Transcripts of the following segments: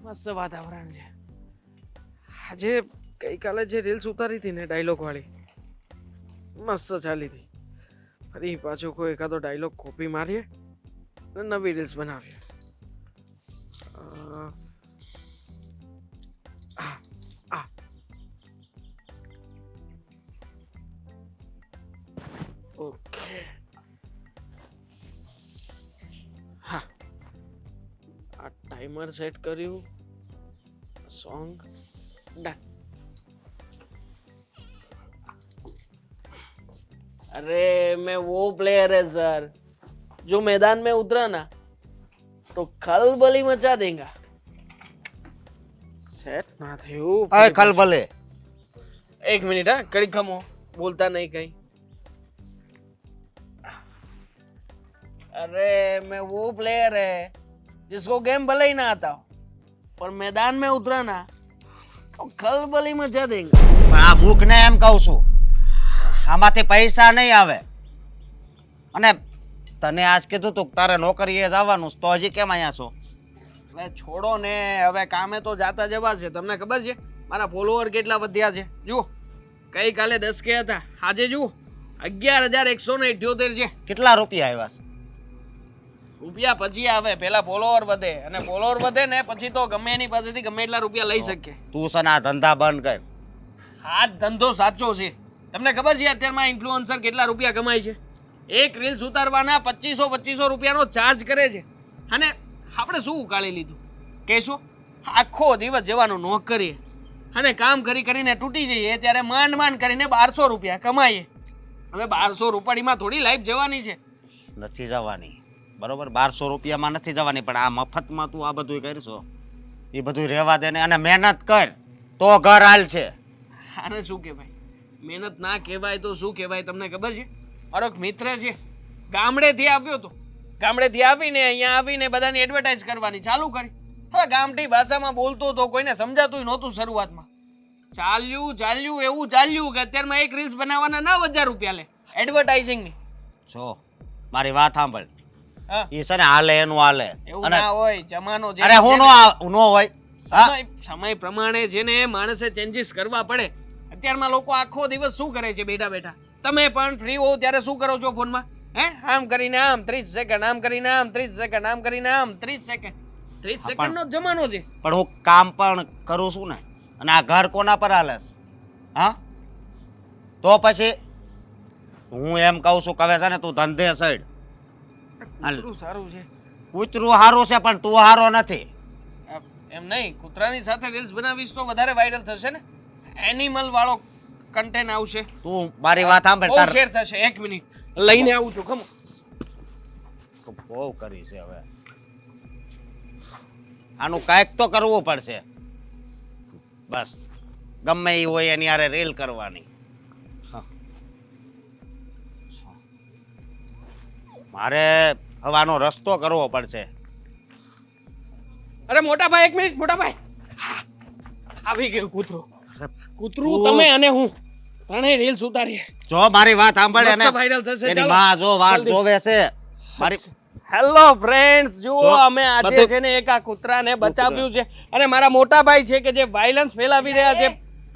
મસ્ત વાતાવરણ છે. આજે ગઈકાલે જે રીલ્સ ઉતારી હતી ને ડાયલોગ વાળી મસ્ત ચાલી હતી. ફરી પાછો કોઈ એકાદો ડાયલોગ કોપી મારીએ ને નવી રીલ્સ બનાવીએ. ઓકે હા, આ ટાઈમર સેટ કર્યું. Song done. अरे मैं वो प्लेयर है सर जो मैदान में उतरा ना तो खलबली मचा देगा. सेट ना थયું. अरे खलबले एक मिनट हाँ, कड़ी खमो बोलता नहीं कहीं. अरे मैं वो प्लेयर है जिसको गेम भले ही ना आता हो पर मैदान में उतरा ना तो खलबली मचा देंगे. આ મૂકને એમ કહું છું, આમાંથી પૈસા નહીં આવે. અને તને આજ કીધું તું તારે નોકરીએ જવાનું, તો હજી કેમ અહીંયા છો? હવે છોડો ને, હવે કામે તો જાતા જવા છે. તમને ખબર છે મારા ફોલોવર કેટલા વધ્યા છે? જુઓ, ગઈકાલે 10K હતા, આજે જુઓ 11,178 છે. કેટલા રૂપિયા આવ્યા છે? રૂપિયા પછી આવે, પેલા ફોલોવર વધે, અને ફોલોવર વધે ને પછી તો ગમે એની પાસેથી ગમે એટલા રૂપિયા લઈ શકે. તું છે ને આ ધંધા બંધ કર. આ ધંધો સાચો છે. તમને ખબર છે અત્યારમાં ઇન્ફ્લુએન્સર કેટલા રૂપિયા કમાય છે? એક રીલ્સ ઉતારવાના 2500 રૂપિયાનો ચાર્જ કરે છે. અને આપણે શું ઉકાળી લીધું કહેશો? આખો દિવસ જવાનું નોકરીએ અને કામ કરીને તૂટી જઈએ ત્યારે માંડ કરીને 1200 રૂપિયા કમાઈએ. હવે 1200 રૂપિયામાં થોડી લાઈફ જવાની છે? નથી જવાની, બરોબર? 1200 રૂપિયામાં નથી જવાની, પણ આ મફતમાં તું આ બધું કરશો એ બધું રહેવા દે ને, અને મહેનત કર તો ઘર હાલ છે. આને શું કહેવાય? મહેનત ના કહેવાય તો શું કહેવાય? તમને ખબર છે મારો એક મિત્ર છે, ગામડેથી આવ્યો હતો. ગામડેથી આવીને અહીંયા આવીને બધાની એડવર્ટાઇઝ કરવાની ચાલુ કરી. હવે ગામઠી ભાષામાં બોલતો હતો, કોઈને સમજાતું નહોતું શરૂઆતમાં. ચાલ્યું એવું ચાલ્યું કે અત્યારમાં એક રીલ્સ બનાવવાના 9000 રૂપિયા લે એડવર્ટાઇઝિંગની. જો મારી વાત સાંભળ, હા, એ છે ને હાલે એનું હાલે. એવું ના હોય. જમાનો જે અરે હું નો હોય. સમય પ્રમાણે છે ને માણસે ચેન્જીસ કરવા પડે. અત્યારમાં લોકો આખો દિવસ શું કરે છે? બેઠા બેઠા. તમે પણ ફ્રી હો ત્યારે શું કરો છો ફોનમાં? હે, આમ કરીને આમ 30 સેકન્ડ, આમ કરીને આમ 30 સેકન્ડ, આમ કરીને આમ 30 સેકન્ડ. 30 સેકન્ડનો જ જમાનો છે. પણ હું કામ પણ કરું છું ને, અને આ ઘર કોના પર હાલે છે? હા, તો પછી હું એમ કહું છું કે હવે છે ને તું ધંધે સડ. કૂતરું સારું છે. કૂતરું સારું છે પણ તું સારો નથી. એમ નહીં, કૂતરાની સાથે રીલ્સ બનાવીશ તો વધારે વાયરલ થશે ને. એનિમલ વાળો કન્ટેન્ટ આવશે. તું મારી વાત સાંભળ, બહુ શેર થશે. 1 મિનિટ લઈને આવું છું. ખમો બહુ કરી છે. હવે આનું કાંઈક તો કરવું પડશે. બસ ગમે એ હોય એની હારે રીલ કરવાની. મારે હવે આનો રસ્તો કરવો પડશે. અરે મોટા ભાઈ, 1 મિનિટ. મોટા ભાઈ, આવી ગયું કૂતરું. કૂતરું, તું- તમે અને હું ત્રણેય રીલ્સ ઉતારીએ. જો મારી વાત સાંભળ, મસ્ત viral થશે, એની ચાલો. માં જો વાત જલ્દી. જોવે છે મારી. હેલો ફ્રેન્ડ્સ, જુઓ જો, અમે આજે બધું- છે ને એક આ કૂતરાને બચાવ્યું છે. અને મારા મોટા ભાઈ છે કે જે વાયલન્સ ફેલાવી રહ્યા છે.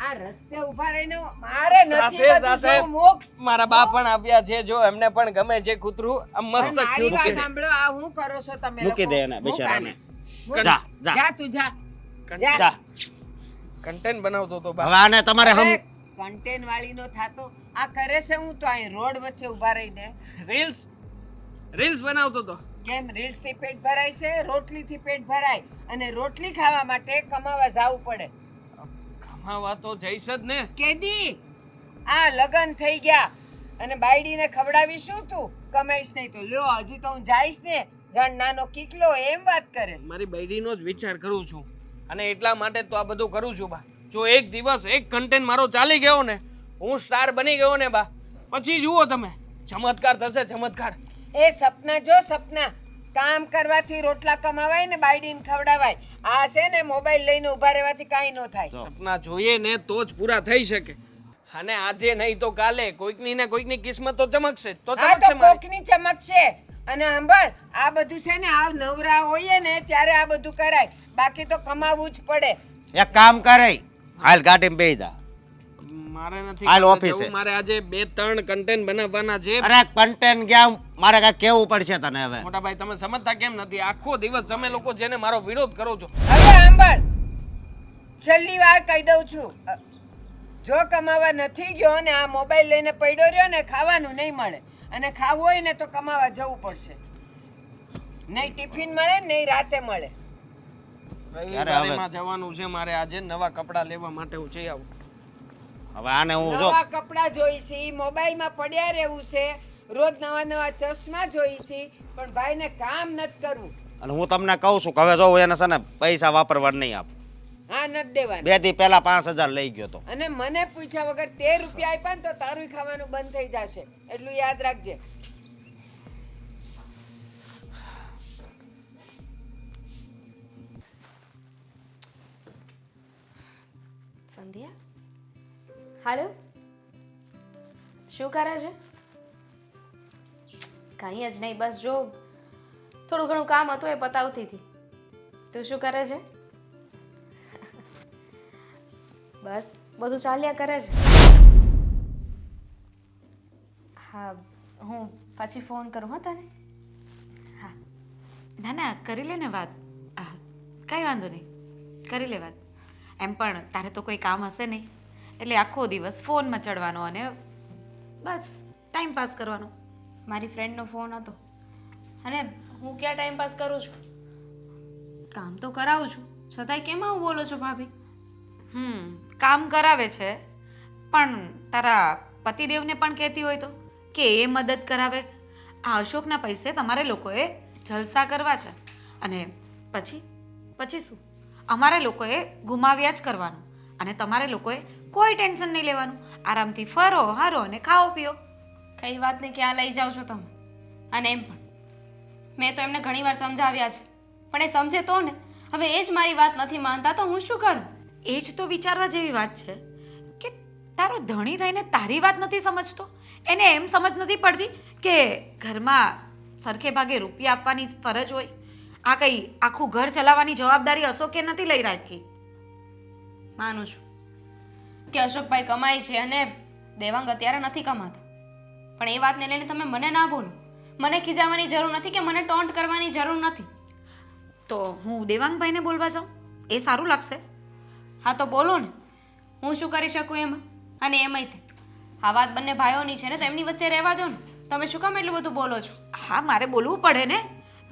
આ રસ્તે ઊભા રહીને મારે નથી સાથે બધું સાથે જોવું. મોક. મારા બા પણ આવ્યા છે. જો એમને પણ ગમે છે કૂતરું. આ મસ્ત મારી ક્યુટ વાત છે. સાંભળો, આ હું કરો છો તમે મૂકી લોકો? દે એને મૂક બિચારાને. આને. મૂક. જા જા જા તું જા. જા. કન્ટેન્ટ બનાવતો તો બા. હવે આને તમારે હમ કન્ટેન વાળી નો થાતો. આ કરે છે હું તો અહીં રોડ વચ્ચે ઊભા રહીને. રીલ્સ બનાવતો તો. કેમ રીલ્સ થી પેટ ભરાય છે? રોટલી થી પેટ ભરાય, અને રોટલી ખાવા માટે કમાવા જાવું પડે. કમાવા તો જઈશ જ ને. કેદી આ લગન થઈ ગયા અને બાયડીને ખવડાવીશું તું? કમાઈશ નહીં તો લ્યો, હજી તો હું જાઈશ ને. જાણ નાનો કીકલો એમ વાત કરે. મારી બૈરીનો જ વિચાર કરું છું અને એટલા માટે તો આ બધું કરું છું બા. જો એક દિવસ એક કન્ટેન્ટ મારો ચાલી ગયો ને, હું સ્ટાર બની ગયો ને બા, પછી જુઓ તમે ચમત્કાર થશે. ચમત્કાર. એ સપના જો, સપના. કામ કરવાથી રોટલા કમાવાય ને બાયડીને ખવડાવાય. આ છે ને મોબાઈલ લઈને ઊભા રહેવાથી કાંઈ ન થાય. સપના જોઈએ ને તો જ પૂરા થઈ શકે. અને આજે નહીં તો કાલે કોઈકની ને કોઈકની કિસ્મત તો ચમકશે જ. તો આ તો ચમકશે મારી. કોકની ચમક છે. અને સાંભળ, આ બધું છે ને આ નવરા હોઈએ ને ત્યારે આ બધું કરાય, બાકી તો કમાવું જ પડે. એક કામ કરે, હાલ ગાડીમાં બેસી જા. મારે નથી હાલ ઘરે ઓફિસે. જવું. મારે આજે 2-3 કન્ટેન્ટ બનાવવાના છે. અરે કન્ટેન્ટ ગયા, મારે કાંઈ કેવું પડશે તને હવે. મોટા ભાઈ તમે સમજતા કેમ નથી? આખો દિવસ તમે લોકો જેને મારો વિરોધ કરો છો. હવે સાંભળ, છેલ્લી વાર કહી દઉં છું, જો કમાવા નથી ગયો ને આ મોબાઈલ લઈને પડ્યો રહ્યો ને, ખાવાનું નહીં મળે, અને ખાવું હોય ને તો કમાવા જવું પડશે. નહીં ટિફિન મળે નહીં રાતે મળે. રવિવારેમાં જવાનું છે મારે આજે નવા કપડાં લેવા માટે. હું જઈ આવું. હવે આને હું જો નવા કપડાં જોઈશે, મોબાઈલમાં પડ્યા રહેવું છે, રોજ નવા નવા ચશ્મા જોઈશે, પણ ભાઈને કામ નથી કરવું. અને હું તમને કહું છું કે હવે જો એને છે ને પૈસા વાપરવા નહીં આપ. હા, નથી દેવાનું. 2 દી પહેલા 5000 લઈ ગયો તો. અને મને પૂછ્યા વગર 13 રૂપિયા આપ્યા ને તો તારું ખાવાનું બંધ થઈ જશે, એટલું યાદ રાખજે. સંધ્યા, હાલો, શું કરે છે? કંઈ જ નહીં, બસ જો થોડું ઘણું કામ હતું એ પતાવતી હતી. તું શું કરે છે? બસ બધું ચાલ્યા કરે છે. હા, હું પછી ફોન કરું હા તને. હા, ના ના કરી લે ને વાત. કંઈ વાંધો નહીં, કરી લે વાત. એમ પણ તારે તો કોઈ કામ હશે નહીં, એટલે આખો દિવસ ફોનમાં ચડવાનો અને બસ ટાઈમ પાસ કરવાનો. મારી ફ્રેન્ડનો ફોન હતો અને હું ક્યાં ટાઈમ પાસ કરું છું? કામ તો કરાવું છું, છતાંય કેમ આવું બોલો છો ભાભી? કામ કરાવે છે, પણ તારા પતિદેવને પણ કહેતી હોય તો કે એ મદદ કરાવે. આ અશોકના પૈસે તમારે લોકોએ જલસા કરવા છે, અને પછી શું? અમારે લોકોએ ગુમાવ્યા જ કરવાનું, અને તમારે લોકોએ કોઈ ટેન્શન નહીં લેવાનું. આરામથી ફરો હારો અને ખાઓ પીઓ. કઈ વાતને ક્યાં લઈ જાઓ છો તમે? અને એમ પણ મેં તો એમને ઘણીવાર સમજાવ્યા છે, પણ એ સમજે તો ને. હવે એ જ મારી વાત નથી માનતા તો હું શું કરું? એ જ તો વિચારવા જેવી વાત છે કે તારો ધણી થઈને તારી વાત નથી સમજતો. એને એમ સમજ નથી પડતી કે ઘરમાં સરખે ભાગે રૂપિયા આપવાની ફરજ હોય. આ કઈ આખું ઘર ચલાવવાની જવાબદારી અશોકે નથી લઈ રાખી. માનું છું કે અશોકભાઈ કમાય છે અને દેવાંગ અત્યારે નથી કમાતા, પણ એ વાતને લઈને તમે મને ના બોલો. મને ખીજાવવાની જરૂર નથી કે મને ટોન્ટ કરવાની જરૂર નથી. તો હું દેવાંગભાઈને બોલવા જાઉં? એ સારું લાગશે? હા તો બોલો ને, હું શું કરી શકું એમાં? અને એમાંય તે આ વાત બંને ભાઈઓની છે ને, તો એમની વચ્ચે રહેવા દો ને. તમે શું કામ એટલું બધું બોલો છો? હા, મારે બોલવું પડે ને,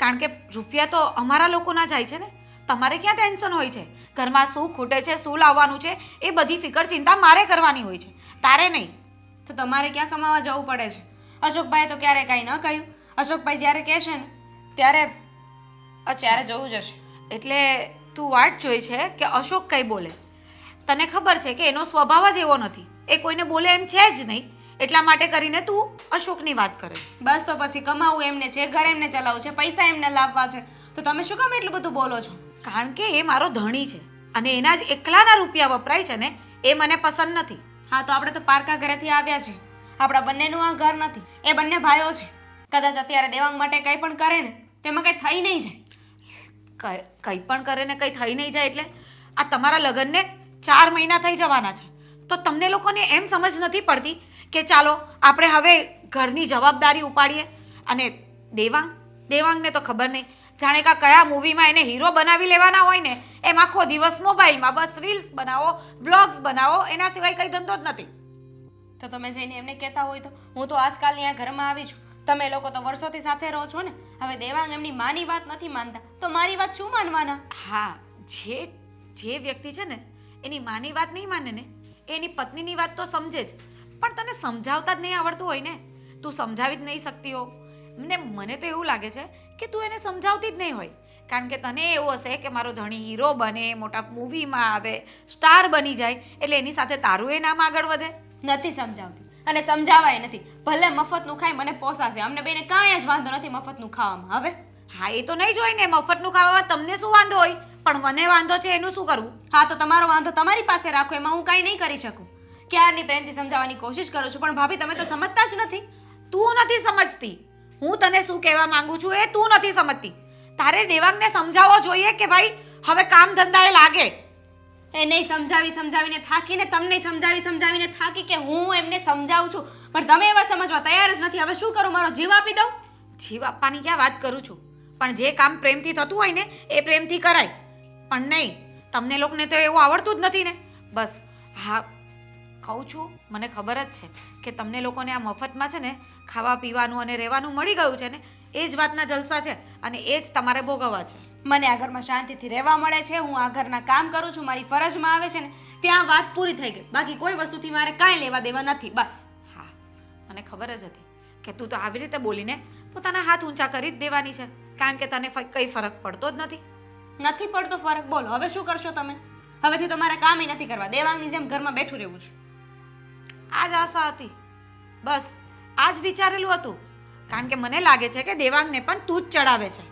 કારણ કે રૂપિયા તો અમારા લોકોના જાય છે ને. તમારે ક્યાં ટેન્શન હોય છે? ઘરમાં શું ખૂટે છે, શું લાવવાનું છે, એ બધી ફિકર ચિંતા મારે કરવાની હોય છે, તારે નહીં. તો તમારે ક્યાં કમાવા જવું પડે છે? અશોકભાઈ તો ક્યારે કાંઈ ન કહ્યું. અશોકભાઈ જ્યારે કહેશે ને ત્યારે જવું જશે. એટલે તું વાટ જોઈ છે કે અશોક કઈ બોલે. તને ખબર છે કે એનો સ્વભાવ જ એવો નથી, એ કોઈને બોલે એમ છે જ નહીં. એટલા માટે કરીને તું અશોકની વાત કરે છે. બસ તો પછી કમાવું એમને છે, ઘર એમને ચલાવવું છે, પૈસા એમને લાવવા છે, તો તમે શું કામ એટલું બધું બોલો છો? કારણ કે એ મારો ધણી છે અને એના જ એકલાના રૂપિયા વપરાય છે ને, એ મને પસંદ નથી. હા તો આપણે તો પારકા ઘરેથી આવ્યા છે, આપણા બંનેનું આ ઘર નથી. એ બંને ભાઈઓ છે, કદાચ અત્યારે દેવાંગ માટે કંઈ પણ કરે ને તેમાં કંઈ થઈ નહીં જાય. કંઈ પણ કરે ને કંઈ થઈ નહીં જાય એટલે આ તમારા લગ્નને 4 મહિના થઈ જવાના છે, તો તમને લોકોને એમ સમજ નથી પડતી કે ચાલો આપણે હવે ઘરની જવાબદારી ઉપાડીએ. અને દેવાંગને તો ખબર નહીં, જાણે કે કયા મૂવીમાં એને હીરો બનાવી લેવાના હોય ને એમ આખો દિવસ મોબાઈલમાં બસ રીલ્સ બનાવો, વ્લોગ્સ બનાવો, એના સિવાય કંઈ ધંધો જ નથી. તો તમે જઈને એમને કહેતા હોય તો. હું તો આજકાલની આ ઘરમાં આવી છું, તમે લોકો તો વર્ષોથી સાથે રહો છો ને. હવે દેવાંગ એમની માની વાત નથી માનતા તો મારી વાત શું માનવાના? હા, જે વ્યક્તિ છે ને એની માની વાત નહીં માને ને, એની પત્નીની વાત તો સમજે જ, પણ તને સમજાવતા જ નહીં આવડતું હોય ને, તું સમજાવી જ નહીં શકતી હો. મને તો એવું લાગે છે કે તું એને સમજાવતી જ નહીં હોય, કારણ કે તને એવું હશે કે મારો ધણી હીરો બને, મોટા મૂવીમાં આવે, સ્ટાર બની જાય, એટલે એની સાથે તારું એ નામ આગળ વધે. નથી સમજાવતી અને સમજાવાય નથી. ભલે મફતનું ખાય મને પોસાશે, અમને બેને કાંઈ જ વાંધો નથી મફતનું ખાવામાં. હવે હા, એ તો નહીં જોઈ ને, મફતનું ખાવામાં તમને શું વાંધો હોય, પણ મને વાંધો છે એનું શું કરવું? હા તો તમારો વાંધો તમારી પાસે રાખો, એમાં હું કાંઈ નહીં કરી શકું. ક્યારની પ્રેમથી સમજાવવાની કોશિશ કરું છું, પણ ભાભી તમે તો સમજતા જ નથી. તું નથી સમજતી, હું તને શું કહેવા માંગુ છું એ તું નથી સમજતી. તારે દેવાંગને સમજાવવો જોઈએ કે ભાઈ હવે કામ ધંધાએ લાગે. એને સમજાવીને થાકીને તમને સમજાવીને થાકી કે હું એમને સમજાવું છું પણ તમે એવા સમજવા તૈયાર જ નથી. હવે શું કરું? મારો જીવ આપી દઉં? જીવ આપવાની ક્યાં વાત કરું છું, પણ જે કામ પ્રેમથી થતું હોય ને એ પ્રેમથી કરાય. પણ નહીં, તમને લોકોને તો એવું આવડતું જ નથી ને. બસ હા કહું છું, મને ખબર જ છે કે તમને લોકોને આ મફતમાં છે ને ખાવા પીવાનું અને રહેવાનું મળી ગયું છે ને, એ જ વાતના જલસા છે અને એ જ તમારે ભોગવવા છે. મને આ ઘરમાં શાંતિથી રહેવા મળે છે, હું આ ઘરના કામ કરું છું, મારી ફરજમાં આવે છે ને ત્યાં વાત પૂરી થઈ ગઈ. બાકી કોઈ વસ્તુથી મારે કાંઈ લેવા દેવા નથી. બસ હા, મને ખબર જ હતી કે તું તો આવી રીતે બોલીને પોતાના હાથ ઊંચા કરી જ દેવાની છે, કારણ કે તને કંઈ ફરક પડતો જ નથી. નથી પડતો ફરક. બોલો હવે શું કરશો તમે? હવેથી તો મારે કામ નથી કરવા, દેવાંગની જેમ ઘરમાં બેઠું રહેવું છે. આ જ આશા હતી, બસ આ જ વિચારેલું હતું, કારણ કે મને લાગે છે કે દેવાંગને પણ તું જ ચડાવે છે.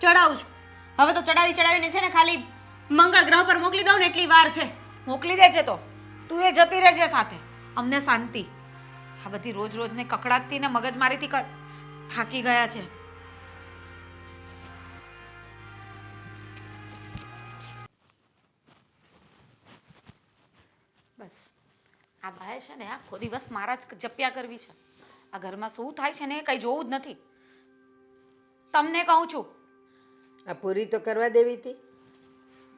ચડાવું છું. હવે તો ચડાવીને છે ને ખાલી મંગળ ગ્રહ પર મોકલી દઉં ને એટલી વાર છે. મોકલી દેજે તો તું એ જતી રહેજે સાથે, અમને શાંતિ. આ બધી રોજને કકડાટથી ને મગજમારીથી થાકી ગયા છે. બસ આ ભાઈ છે ને આખો દિવસ મારા જ જપ્યા કરવી છે. આ ઘરમાં શું થાય છે ને એ કંઈ જોવું જ નથી. તમને કહું છું આ પૂરી તો કરવા દેવી હતી.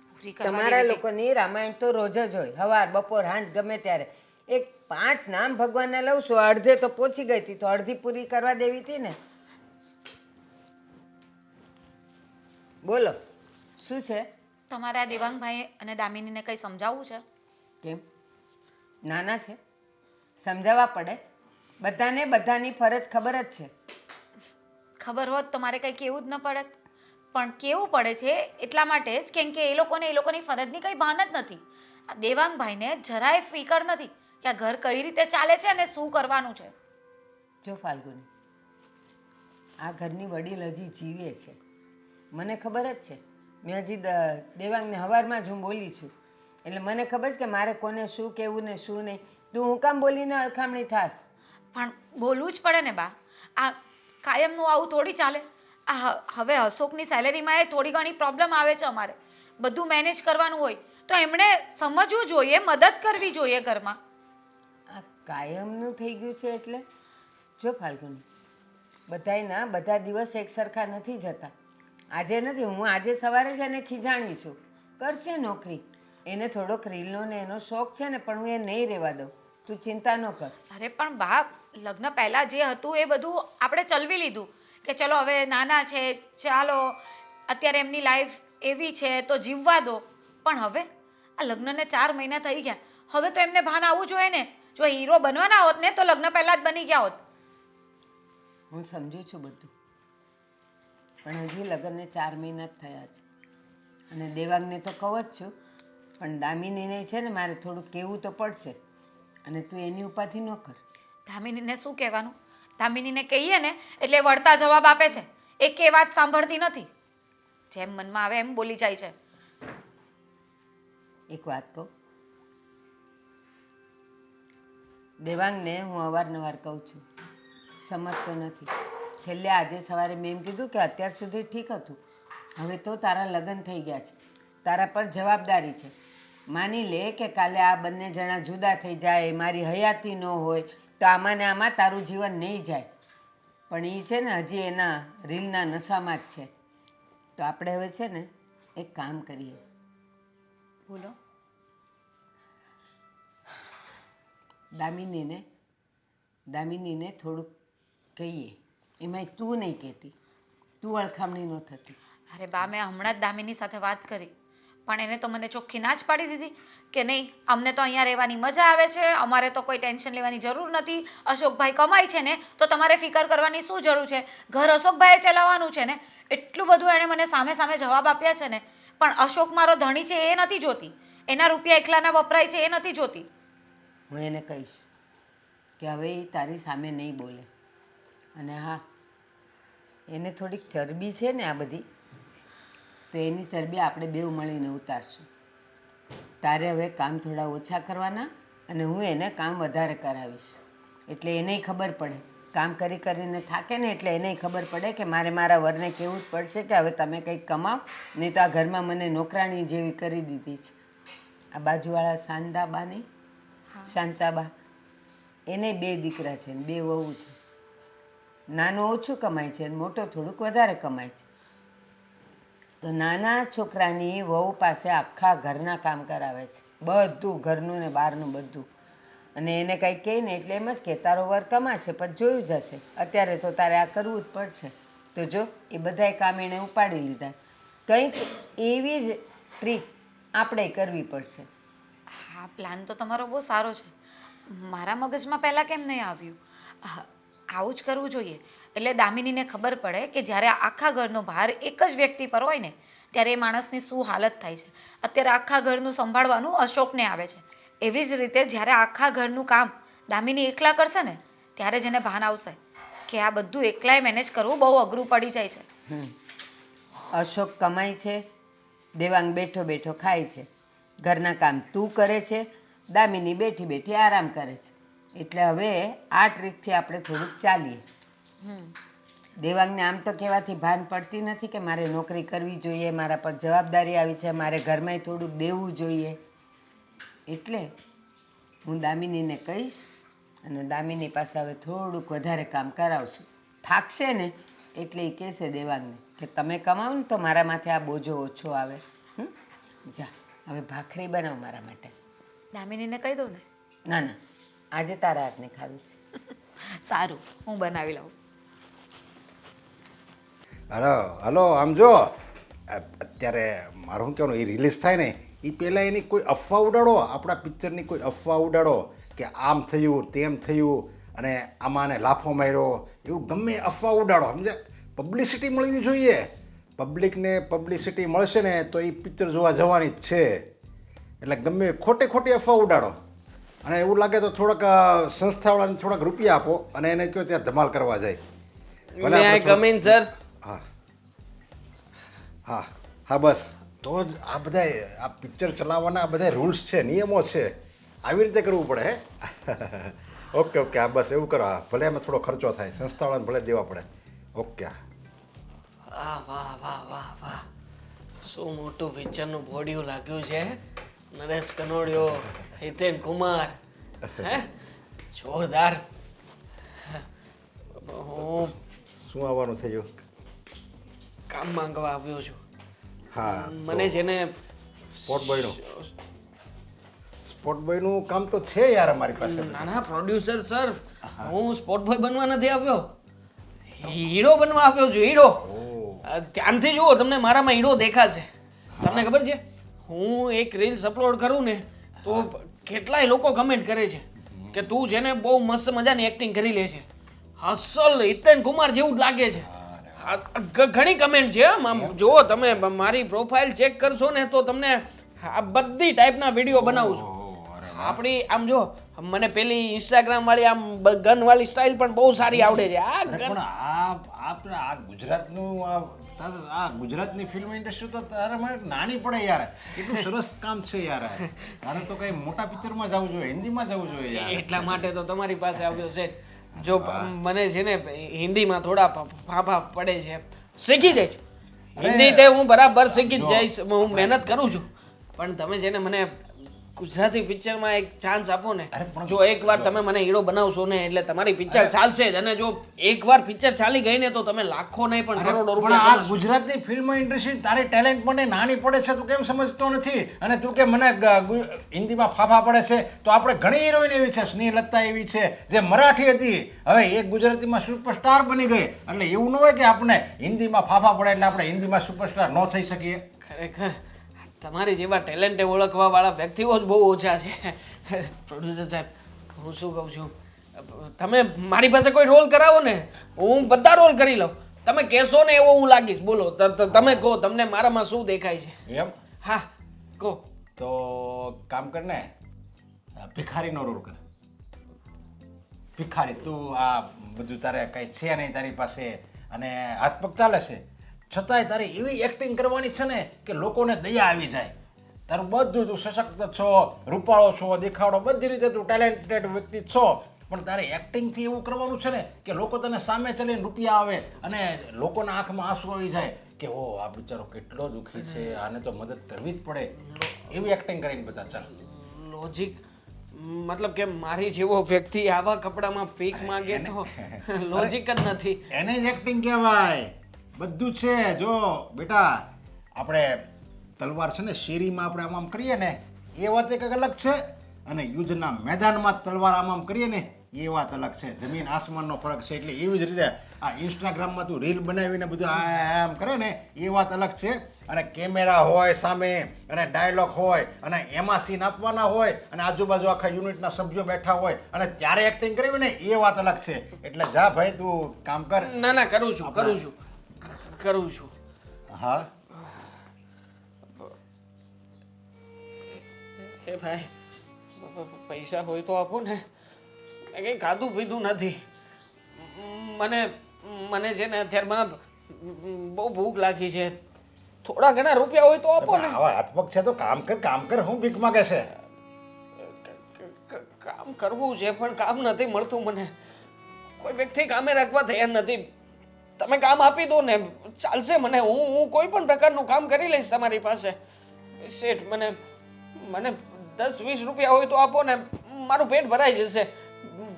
પૂરી કરવા તમારા દેવી હતી. લોકોની રામાયણ તો રોજ જ હોય, સવાર બપોર સાંજ ગમે ત્યારે. એક 5 નામ ભગવાનના લઉં છું, અડધે તો પહોંચી ગઈ હતી, તો અડધી પૂરી કરવા દેવી હતી ને. બોલો શું છે? તમારે આ દેવાંગભાઈ અને દામિનીને કંઈ સમજાવવું છે? કેમ નાના છે? સમજાવવા પડે. બધાને બધાની ફરજ ખબર જ છે. ખબર હોત તો મારે કંઈ કહેવું જ ન પડત, પણ કેવું પડે છે એટલા માટે જ કેમ કે એ લોકોની ફરજની કંઈ ભાન જ નથી. આ દેવાંગભાઈને જરાય ફિકર નથી કે આ ઘર કઈ રીતે ચાલે છે અને શું કરવાનું છે. જો ફાલ્ગુની, આ ઘરની વડીલ હજી જીવે છે, મને ખબર જ છે. મેં હજી દેવાંગને સવારમાં જ હું બોલી છું, એટલે મને ખબર છે કે મારે કોને શું કહેવું ને શું નહીં. તું હું કામ બોલીને અળખામણી થાસ? પણ બોલવું જ પડે ને બા. આ કાયમનું આવું થોડી ચાલે. આ હવે અશોકની સેલેરીમાં એ થોડી ઘણી પ્રોબ્લેમ આવે છે. અમારે બધું મેનેજ કરવાનું હોય તો એમણે સમજવું જોઈએ, મદદ કરવી જોઈએ ઘરમાં. આ કાયમનું થઈ ગયું છે એટલે જો ફાલ્ગુની, બધાયના બધા દિવસ એક સરખા નથી જતા. આજે નથી, હું આજે સવારે જ એને ખીજાણી છું, કરશે નોકરી. એને થોડોક રીલનો ને એનો શોખ છે ને, પણ હું એ નહીં રહેવા દઉં. તું ચિંતા ન કર. અરે પણ બા, લગ્ન પહેલાં જે હતું એ બધું આપણે ચલવી લીધું કે ચલો હવે નાના છે, ચાલો અત્યારે એમની લાઈફ એવી છે તો જીવવા દો. પણ હવે આ લગ્નને 4 મહિના થઈ ગયા, હવે તો એમને ભાન આવવું જોઈએ ને. જો હીરો બનવાના હોત ને તો લગ્ન પહેલાં જ બની ગયા હોત. હું સમજુ છું બધું, પણ હજી લગ્નને 4 મહિના જ થયા છે. અને દેવાંગને તો કહું જ છું, પણ દામિનીને છે ને મારે થોડુંક કહેવું તો પડશે. અને તું એની ઉપાધિ ન કર. દામિનીને શું કહેવાનું? દામિનીને કહીએ ને એટલે વળતા જવાબ આપે છે. એક એ વાત સાંભળતી નથી, જેમ મનમાં આવે એમ બોલી જાય છે. એક વાત કહું, દેવાંગને હું અવારનવાર કહું છું, સમજતો નથી. છેલ્લે આજે સવારે મેં એમ કીધું કે અત્યાર સુધી ઠીક હતું, હવે તો તારા લગ્ન થઈ ગયા છે, તારા પર જવાબદારી છે. માની લે કે કાલે આ બંને જણા જુદા થઈ જાય, મારી હયાતી ન હોય, તો આમાં ને આમાં તારું જીવન નહીં જાય. પણ એ છે ને હજી એના રીલના નશામાં જ છે. તો આપણે હવે છે ને એક કામ કરીએ. બોલો. દામિનીને થોડુંક કહીએ. એમાંય તું નહીં કહેતી, તું અળખામણી ન થતી. અરે બા, મેં હમણાં જ દામિની સાથે વાત કરી, પણ એને તો મને ચોખ્ખી ના જ પાડી દીધી કે નહીં, અમને તો અહીંયા રહેવાની મજા આવે છે, અમારે તો કોઈ ટેન્શન લેવાની જરૂર નથી. અશોકભાઈ કમાય છે ને તો તમારે ફિકર કરવાની શું જરૂર છે? ઘર અશોકભાઈએ ચલાવવાનું છે ને. એટલું બધું એણે મને સામે સામે જવાબ આપ્યા છે ને. પણ અશોક મારો ધણી છે એ નથી જોતી, એના રૂપિયા એકલાના વપરાય છે એ નથી જોતી. હું એને કહીશ કે હવે એ તારી સામે નહીં બોલે. અને હા, એને થોડીક ચરબી છે ને આ બધી, તો એની ચરબી આપણે બેઉ મળીને ઉતારશું. તારે હવે કામ થોડા ઓછા કરવાના અને હું એને કામ વધારે કરાવીશ, એટલે એનેય ખબર પડે કામ કરી કરીને થાકે ને એટલે એને ખબર પડે કે મારે મારા વરને કહેવું જ પડશે કે હવે તમે કંઈક કમાઓ, નહીં તો આ ઘરમાં મને નોકરાણી જેવી કરી દીધી છે. આ બાજુવાળા શાંતાબા નહીં, શાંતાબા, એને 2 દીકરા છે ને 2 વહુ છે. નાનો ઓછું કમાય છે અને મોટો થોડુંક વધારે કમાય છે. તો નાના છોકરાની વહુ પાસે આખા ઘરના કામ કરાવે છે, બધું ઘરનું ને બહારનું બધું. અને એને કંઈક કહે ને એટલે એમ જ કે તારો વર કમાશે પણ જોયું જશે, અત્યારે તો તારે આ કરવું જ પડશે. તો જો એ બધાય કામ એણે ઉપાડી લીધા છે. કંઈક એવી જ ટ્રીક આપણે કરવી પડશે. હા, પ્લાન તો તમારો બહુ સારો છે. મારા મગજમાં પહેલાં કેમ નહીં આવ્યું? આવું જ કરવું જોઈએ. એટલે દામિનીને ખબર પડે કે જ્યારે આખા ઘરનો ભાર એક જ વ્યક્તિ પર હોય ને ત્યારે એ માણસની શું હાલત થાય છે. અત્યારે આખા ઘરનું સંભાળવાનું અશોકને આવે છે. એવી જ રીતે જ્યારે આખા ઘરનું કામ દામિની એકલા કરશે ને ત્યારે જ એને ભાન આવશે કે આ બધું એકલાએ મેનેજ કરવું બહુ અઘરું પડી જાય છે. અશોક કમાય છે, દેવાંગ બેઠો બેઠો ખાય છે, ઘરના કામ તું કરે છે, દામિની બેઠી બેઠી આરામ કરે છે. એટલે હવે આ ટ્રીકથી આપણે થોડુંક ચાલીએ. દેવાંગને આમ તો કહેવાથી ભાન પડતી નથી કે મારે નોકરી કરવી જોઈએ, મારા પર જવાબદારી આવી છે, મારે ઘરમાંય થોડુંક દેવું જોઈએ. એટલે હું દામિનીને કહીશ અને દામિની પાસે હવે થોડુંક વધારે કામ કરાવશું. થાકશે ને એટલે એ કહેશે દેવાંગને કે તમે કમાવો ને તો મારા માથે આ બોજો ઓછો આવે. જા હવે ભાખરી બનાવ મારા માટે. દામિનીને કહી દઉં ને? ના ના, આજે તારા હાથને ખાવી છે. સારું, હું બનાવી લઉં. હલો આમ જો અત્યારે મારું શું કહેવાનું, એ રિલીઝ થાય ને એ પહેલાં એની કોઈ અફવા ઉડાડો, આપણા પિક્ચરની કોઈ અફવા ઉડાડો કે આમ થયું તેમ થયું અને આમાંને લાફો માર્યો, એવું ગમે અફવા ઉડાડો. સમજે? પબ્લિસિટી મળવી જોઈએ. પબ્લિકને પબ્લિસિટી મળશે ને તો એ પિક્ચર જોવા જવાની જ છે. એટલે ગમે ખોટી અફવા ઉડાડો અને એવું લાગે તો થોડાક સંસ્થાવાળાને થોડાક રૂપિયા આપો અને એને કહો ત્યાં ધમાલ કરવા જાય. મે આઈ કમ ઇન સર? હા હા હા, બસ તો જ આ બધા આ પિક્ચર ચલાવવાના આ બધા રૂલ્સ છે, નિયમો છે, આવી રીતે કરવું પડે. હે ઓકે ઓકે, હા બસ એવું કરો. હા ભલે એમાં થોડો ખર્ચો થાય, સંસ્થાવાળાને ભલે દેવા પડે. ઓકે. વાહ વાહ વાહ વાહ વાહ, શું મોટું પિક્ચરનું બોડિયું લાગ્યું છે. નરેશ કનોડિયો, હિતેન કુમાર, હે જોરદાર. હું શું આવવાનું થયું? કામ માંગવા આવ્યો છું. હા, મને છે ને સ્પોર્ટ બોયનું કામ તો છે યાર અમારી પાસે. નાના પ્રોડ્યુસર સર, હું સ્પોર્ટ બોય બનવા નથી આવ્યો, હીરો બનવા આવ્યો છું. હીરો. ધ્યાનથી જુઓ, તમને મારામાં હીરો દેખાશે. તમને ખબર છે, હું એક રીલ્સ અપલોડ કરું ને તો કેટલાય લોકો કમેન્ટ કરે છે કે તું છે ને બહુ મસ્ત મજાની એક્ટિંગ કરી લે છે, અસલ હિતેન કુમાર જેવું જ લાગે છે. ઘણી કમેન્ટ છે. જુઓ, તમે મારી પ્રોફાઇલ ચેક કરશો ને તો તમને આ બધી ટાઈપના વિડીયો બનાવું છું. આપણી આમ જો, મને પેલી ઇન્સ્ટાગ્રામ વાળી આમ ગન વાળી સ્ટાઇલ પણ બહુ સારી આવડે છે. પણ આ ગુજરાતનું આ ગુજરાતની ફિલ્મ ઇન્ડસ્ટ્રી તો તારે મને નાની પડે યાર. કેટલું સરસ કામ છે યાર. તારે તો કઈ મોટા પિક્ચરમાં જવું જોઈએ, હિન્દીમાં જવું જોઈએ યાર. એટલા માટે તો તમારી પાસે આવ્યો છે. જો મને છે ને હિન્દીમાં થોડા ફાફા પડે છે, શીખી જઈશ. હિન્દી તે હું બરાબર શીખી જ જઈશ, હું મહેનત કરું છું. પણ તમે છે ને મને ગુજરાતી પિક્ચરમાં એક ચાન્સ આપો ને. જો એકવાર તમે મને હીરો બનાવશો ને એટલે તમારી પિક્ચર ચાલશે જ. અને જો એકવાર પિક્ચર ચાલી ગઈ ને તો તમે લાખો નહીં પણ કરોડો રૂપિયા. આ ગુજરાતની ફિલ્મ ઇન્ડસ્ટ્રી તારી ટેલેન્ટ મને નાની પડે છે, તું કેમ સમજતો નથી? અને તું કે મને હિન્દીમાં ફાફા પડે છે, તો આપણે ઘણી હિરોઈન એવી છે, સ્નેહલતા એવી છે જે મરાઠી હતી, હવે એ ગુજરાતીમાં સુપરસ્ટાર બની ગઈ. એટલે એવું ન હોય કે આપણે હિન્દીમાં ફાફા પડે એટલે આપણે હિન્દીમાં સુપરસ્ટાર ન થઈ શકીએ. ખરેખર તમારી જેવા ટેલેન્ટે ઓળખવા વાળા વ્યક્તિઓ જ બહુ ઓછા છે. પ્રોડ્યુસર સાહેબ, હું શું કહું છું, તમે મારી પાસે કોઈ રોલ કરાવો ને, હું બધા રોલ કરી લઉં. તમે કહેશો ને એવો હું લાગીશ. બોલો, તમે કહો, તમને મારામાં શું દેખાય છે? એમ? હા કહો. તો કામ કર ને, ભિખારીનો રોલ કર. ભિખારી. તું આ બધું તારે કંઈ છે નહીં તારી પાસે અને હાથ પગ ચાલે છે, છતાંય તારે એવી એક્ટિંગ કરવાની છે ને કે લોકોને દયા આવી જાય. તારું બધું, તું સશક્ત છો, રૂપાળો છો, દેખાડો, બધી રીતે તું ટેલેન્ટેડ વ્યક્તિ છો, પણ તારે એક્ટિંગથી એવું કરવાનું છે ને કે લોકો તને સામે ચલીને રૂપિયા આવે અને લોકોના આંખમાં આંસુ આવી જાય કે ઓ આ બિચારો કેટલો દુઃખી છે, આને તો મદદ કરવી જ પડે, એવી એક્ટિંગ કરીને બતા. ચાલ લોજિક મતલબ કે મારી જેવો વ્યક્તિ આવા કપડામાં ભીખ માંગે તો લોજિક જ નથી. એને જ એક્ટિંગ કહેવાય. બધું જ છે. જો બેટા, આપણે તલવાર છે ને શેરીમાં આપણે આમ કરીએ ને એ વાત એક અલગ છે, અને યુદ્ધના મેદાનમાં તલવાર આમ કરીએ ને એ વાત અલગ છે. જમીન આસમાનનો ફરક છે. એટલે એવી જ રીતે આ ઇન્સ્ટાગ્રામમાં તું રીલ બનાવીને બધું આમ કરે ને એ વાત અલગ છે, અને કેમેરા હોય સામે અને ડાયલોગ હોય અને એમાં સીન આપવાના હોય અને આજુબાજુ આખા યુનિટના સભ્યો બેઠા હોય અને ત્યારે એક્ટિંગ કરવી ને એ વાત અલગ છે. એટલે જા ભાઈ તું કામ કર. ના કરું છું. હા હે ભાઈ, પૈસા હોય તો આપો ને. મેં કંઈ ખાધું પીધું નથી. મને છે ને અત્યારમાં બહુ ભૂખ લાગી છે. થોડા ઘણા રૂપિયા હોય તો આપો ને. આવા હાથપગ છે તો કામ કર. હું ભીખ માંગે છે? કામ કરવું છે પણ કામ નથી મળતું મને. કોઈ વ્યક્તિ કામે રાખવા તૈયાર નથી. તમે કામ આપી દો ને, ચાલશે મને. હું કોઈ પણ પ્રકારનું કામ કરી લઈશ તમારી પાસે. શેઠ, મને 10-20 રૂપિયા હોય તો આપો ને, મારું પેટ ભરાઈ જશે.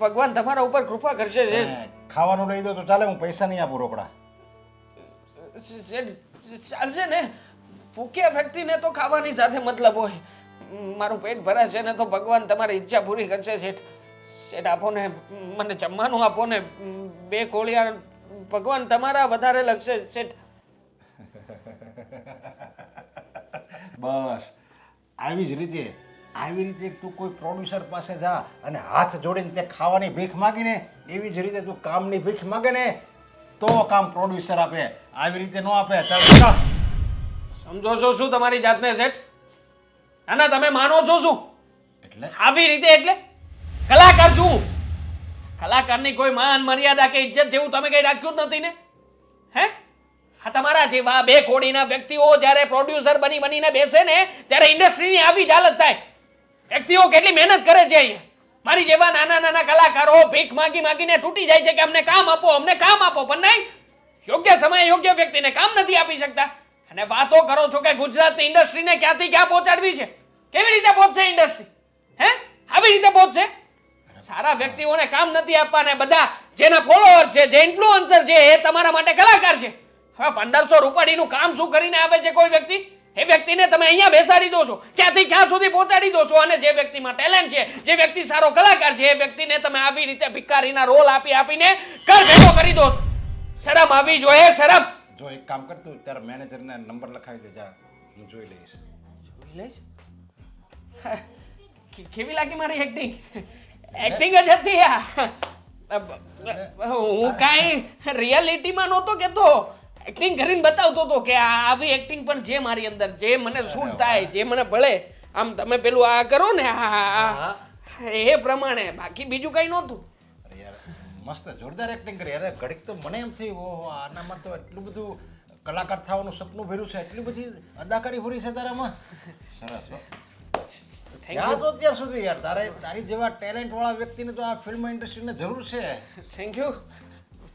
ભગવાન તમારા ઉપર કૃપા કરશે. ખાવાનું લઈ દો તો ચાલે, હું પૈસા નહીં આપું રોકડા. શેઠ, ચાલશે ને. ભૂખ્યા વ્યક્તિને તો ખાવાની સાથે મતલબ હોય. મારું પેટ ભરાશે ને તો ભગવાન તમારી ઈચ્છા પૂરી કરશે. શેઠ આપો ને, મને જમવાનું આપો ને. 2 કોળિયા ભગવાન તમારા વધારે લગશે. શેઠ બસ આવી રીતે તું કોઈ પ્રોડ્યુસર પાસે જા અને હાથ જોડીને તે ખાવાની ભીખ માગીને એવી જ રીતે તું કામની ભીખ માગે ને તો કામ પ્રોડ્યુસર આપે. આવી રીતે ન આપે. ચાલ સમજો છો શું તમારી જાતને શેઠ? ના તમે માનો છો શું? એટલે આવી રીતે એટલે કલાકાર છું. કલાકારની કોઈ માન મર્યાદા કે ઇજ્જત જેવું તમે કઈ રાખ્યું જ નથી ને. હે? હા, તમારા જેવા 2 કોડીના વ્યક્તિઓ જ્યારે પ્રોડ્યુસર બનીને બેસે ને ત્યારે ઇન્ડસ્ટ્રીની આવી જ હાલત થાય. વ્યક્તિઓ કેટલી મહેનત કરે છે અહીંયા. મારી જેવા નાના કલાકારો ભીખ માગીને તૂટી જાય છે કે અમને કામ આપો. પણ નહીં, યોગ્ય સમયે યોગ્ય વ્યક્તિને કામ નથી આપી શકતા. અને વાતો કરો છો કે ગુજરાતની ઇન્ડસ્ટ્રીને ક્યાંથી ક્યાં પહોંચાડવી છે. કેવી રીતે પહોંચશે ઇન્ડસ્ટ્રી? હે? આવી રીતે પહોંચશે? સારા વ્યક્તિઓને કામ નથી આપવા ને બધા જેના ફોલોઅર છે, જે ઇન્ફ્લુએન્સર છે, એ તમારા માટે કલાકાર છે. હવે 1500 રૂપિયાનું કામ શું કરીને આવે છે કોઈ વ્યક્તિ? એ વ્યક્તિને તમે અહીંયા બેસાડી દો છો, ક્યાંથી ક્યાં સુધી પહોંચાડી દો છો. અને જે વ્યક્તિમાં ટેલેન્ટ છે, જે વ્યક્તિ સારો કલાકાર છે, એ વ્યક્તિને તમે આવી રીતે ભિખારીના રોલ આપીને ઘર ભેગો કરી દો છો. શરમ આવી જોઈએ, શરમ. જો એક કામ કર, તું તારા મેનેજરને નંબર લખાવી દે. જા, હું જોઈ લઈશ. કેવી લાગી મારી એક્ટિંગ? એક્ટિંગ જ હતી આ. હું કાંઈ રિયાલિટીમાં નહોતો કહેતો. એક્ટિંગ કરીને બતાવતો હતો કે આવી એક્ટિંગ પણ જે મારી અંદર, જે મને સૂટ થાય, જે મને ભળે. આમ તમે પેલું આ કરો ને એ પ્રમાણે, બાકી બીજું કઈ નહોતું. અરે યાર, મસ્ત જોરદાર એક્ટિંગ કરી. અરે ઘડીક તો મને એમ થયું ઓહો, આનામાં તો એટલું બધું કલાકાર થવાનું સપનું ભર્યું છે, એટલી બધી અદાકારી ભરી છે તારામાં. સરસ. યાર તો અત્યાર સુધી યાર તારી જેવા ટેલેન્ટ વાળા વ્યક્તિને તો આ ફિલ્મ ઇન્ડસ્ટ્રીને જરૂર છે. Thank you.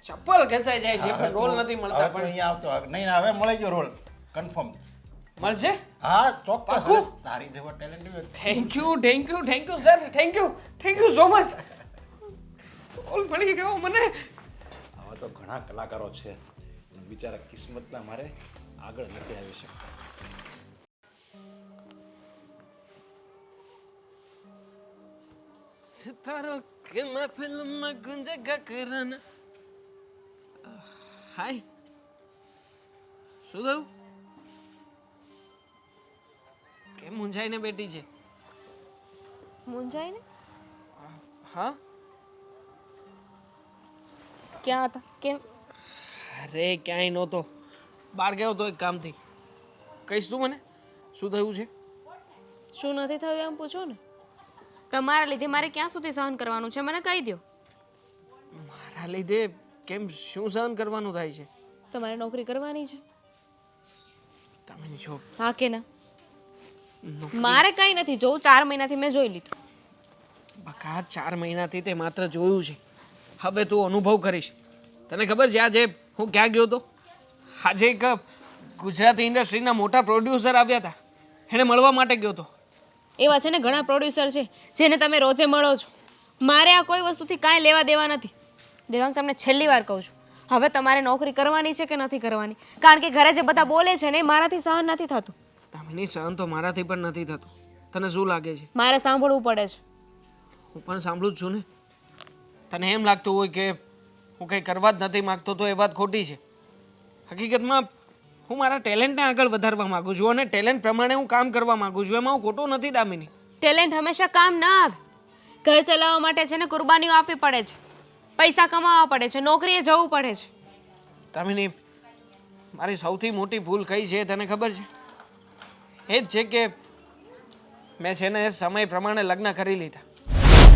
ચપ્પલ ખેંચાઈ જાય છે પણ રોલ નથી મળતા. પણ અહીંયા આવતો નહીં, હવે મળી ગયો રોલ કન્ફર્મ મળશે. હા ચોક્કસ. તારી જેવા talent. Thank you sir. Thank you so much. Role મળી ગયો મને. આવા તો ઘણા કલાકારો છે, બિચારા કિસ્મતના મારે આગળ નથી આવી શકતા. સિતારો કે મહેફિલ માં ગુંજેગા કરન. હાય, શું થયું? કેમ મૂંઝાઈને બેઠી છે? મૂંઝાઈને? હા, ક્યાં હતા? કેમ? અરે ક્યાંય નહોતો, બહાર ગયો તો એક કામથી. કહીશ તું મને શું થયું છે? શું નથી થયું એમ પૂછો ને. તમારા લીધે મારે ક્યાં સુધી સહન કરવાનું છે મને કહી દો. મારા લીધે કેમ? શું સહન કરવાનું થાય છે? તમારે નોકરી કરવાની છે. તમે જો હા કે ના? મારે કઈ નથી જોવું. 4 મહિનાથી મેં જોઈ લીધું. બકા 4 મહિનાથી તે માત્ર જોયું છે. હવે તું અનુભવ કરીશ. તને ખબર છે આજે હું ક્યાં ગયો હતો? આજે એક ગુજરાતી ઇન્ડસ્ટ્રીના મોટા પ્રોડ્યુસર આવ્યા હતા, એને મળવા માટે ગયો હતો. એવા છે ને ઘણા પ્રોડ્યુસર છે જેને તમે રોજે મળો છો. મારે આ કોઈ વસ્તુથી કાંઈ લેવા દેવા નથી. દેવાંગ, તમને છેલ્લી વાર કહું છું, હવે તમારે નોકરી કરવાની છે કે નથી કરવાની? કારણ કે ઘરે જે બધા બોલે છે ને એ મારાથી સહન નથી થતું. દામિની, સહન તો મારાથી પણ નથી થતું. તને શું લાગે છે? મારે સાંભળવું પડે છે. હું પણ સાંભળું જ છું ને. તને એમ લાગતું હોય કે હું કંઈ કરવા જ નથી માગતો તો એ વાત ખોટી છે. હકીકતમાં હું મારા ટેલેન્ટને આગળ વધારવા માગું છું અને ટેલેન્ટ પ્રમાણે હું કામ કરવા માગું છું. એમાં હું ખોટો નથી દામિની. ટેલેન્ટ હંમેશા કામ ના આવે. ઘર ચલાવવા માટે છે ને કુરબાનીઓ આપવી પડે છે, પૈસા કમાવા પડે છે, નોકરીએ જવું પડે છે. દામિની, મારી સૌથી મોટી ભૂલ કઈ છે તને ખબર છે? એ જ છે કે મેં છે ને સમય પ્રમાણે લગ્ન કરી લીધા.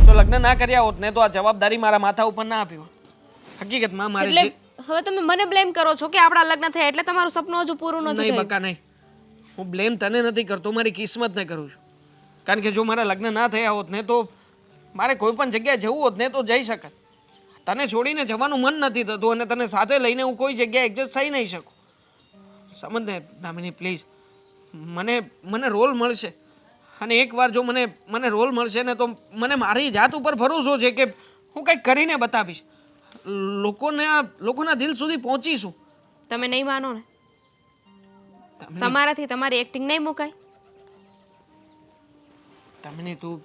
જો લગ્ન ના કર્યા હોત ને તો આ જવાબદારી મારા માથા ઉપર ના આપી હોત. હકીકતમાં મારે એટલે હવે તમે મને બ્લેમ કરો છો કે આપણા લગ્ન થયા એટલે તમારું સપનું હજુ પૂરું નથી નહીં થયું. બકા, નહીં. હું બ્લેમ તને નથી કરતો, મારી કિસ્મતને કરું છું. કારણ કે જો મારા લગ્ન ના થયા હોત ને તો મારે કોઈ પણ જગ્યાએ જવું હોત ને તો જઈ શકત. તને છોડીને જવાનું મન નથી થતું અને તને સાથે લઈને હું કોઈ જગ્યાએ એડજસ્ટ થઈ નહીં શકું. સમજ ને દામિની, પ્લીઝ. મને રોલ મળશે અને એકવાર જો મને રોલ મળશે ને તો મને મારી જાત ઉપર ભરોસો છે કે હું કંઈક કરીને બતાવીશ. લોકોના દિલ સુધી પહોંચીશું. તમે નહીં માનો ને, દામિની, તમારાથી તમારી એક્ટિંગ નહીં મુકાય દામિની, તું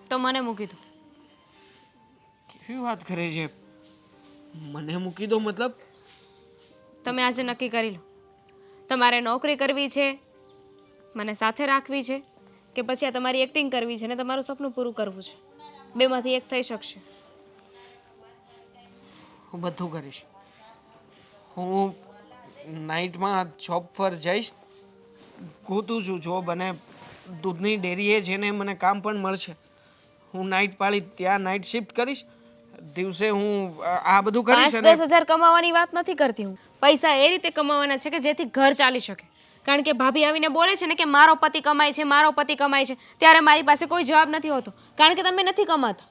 તો મને મૂકી દો. કેવી વાત કરે છે? મને મૂકી દો મતલબ? તમે આજે નક્કી કરી લો, તમારે નોકરી કરવી છે, મને સાથે રાખવી છે, કે પછી આ તમારી એક્ટિંગ કરવી છે ને તમારું સપનું પૂરું કરવું છે. બેમાંથી એક થઈ શકશે. હું બધું કરીશ. હું નાઇટમાં જોબ પર જઈશ, ગોતું છું જોબ અને દૂધની ડેરીએ જઈને મને કામ પણ મળશે. હું નાઇટ પાળી ત્યાં નાઇટ શિફ્ટ કરીશ. દિવસે હું આ બધું કરીશ. 5-10 હજાર કમાવાની વાત નથી કરતી હું. પૈસા એ રીતે કમાવાના છે કે જેથી ઘર ચાલી શકે. કારણ કે ભાભી આવીને બોલે છે ને કે મારો પતિ કમાય છે, મારો પતિ કમાય છે, ત્યારે મારી પાસે કોઈ જવાબ નથી હોતો કારણ કે તમે નથી કમાતા.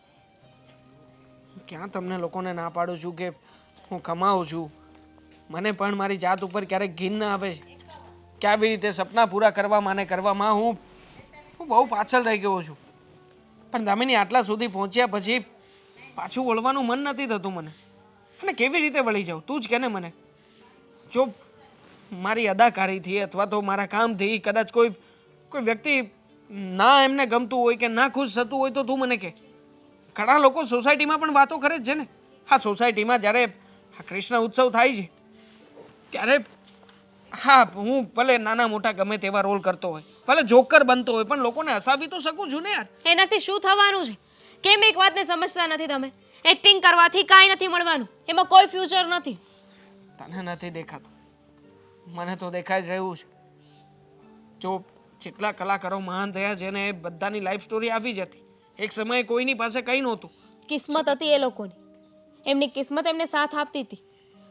ક્યાં તમને લોકોને ના પાડું છું કે હું કમાઉં છું? મને પણ મારી જાત ઉપર ક્યારેક ઘીન ના આવે છે કે આવી રીતે સપના પૂરા કરવામાં અને કરવામાં હું બહુ પાછળ રહી ગયો છું. પણ દામિની, આટલા સુધી પહોંચ્યા પછી પાછું વળવાનું મન નથી થતું મને. અને કેવી રીતે વળી જાઉં તું જ કે ને મને? જો મારી અદાકારીથી અથવા તો મારા કામથી કદાચ કોઈ વ્યક્તિ ના એમને ગમતું હોય કે ના ખુશ થતું હોય તો તું મને કહે. ઘણા લોકો સોસાયટીમાં પણ વાતો કરે જ છે ને. હા, સોસાયટીમાં જ્યારે આ કૃષ્ણ ઉત્સવ થાય છે ત્યારે હા, હું ભલે નાના મોટા ગમે તેવા રોલ કરતો હોય, ભલે જોકર બનતો હોય, પણ લોકોને હસાવી તો શકું છું ને યાર. એનાથી શું થવાનું છે? કેમ એક વાતને સમજતા નથી તમે? એક્ટિંગ કરવાથી કાંઈ નથી મળવાનું, એમાં કોઈ ફ્યુચર નથી. તને નથી દેખાતું, મને તો દેખાઈ જ રહ્યું છે. જો જેટલા કલાકારો મહાન થયા છે ને એ બધાની લાઈફ સ્ટોરી આવી જ હતી. એક સમયે કોઈની પાસે કંઈ નહોતું. કિસ્મત હતી એ લોકોની. એમની કિસ્મત એમને સાથ આપતી હતી.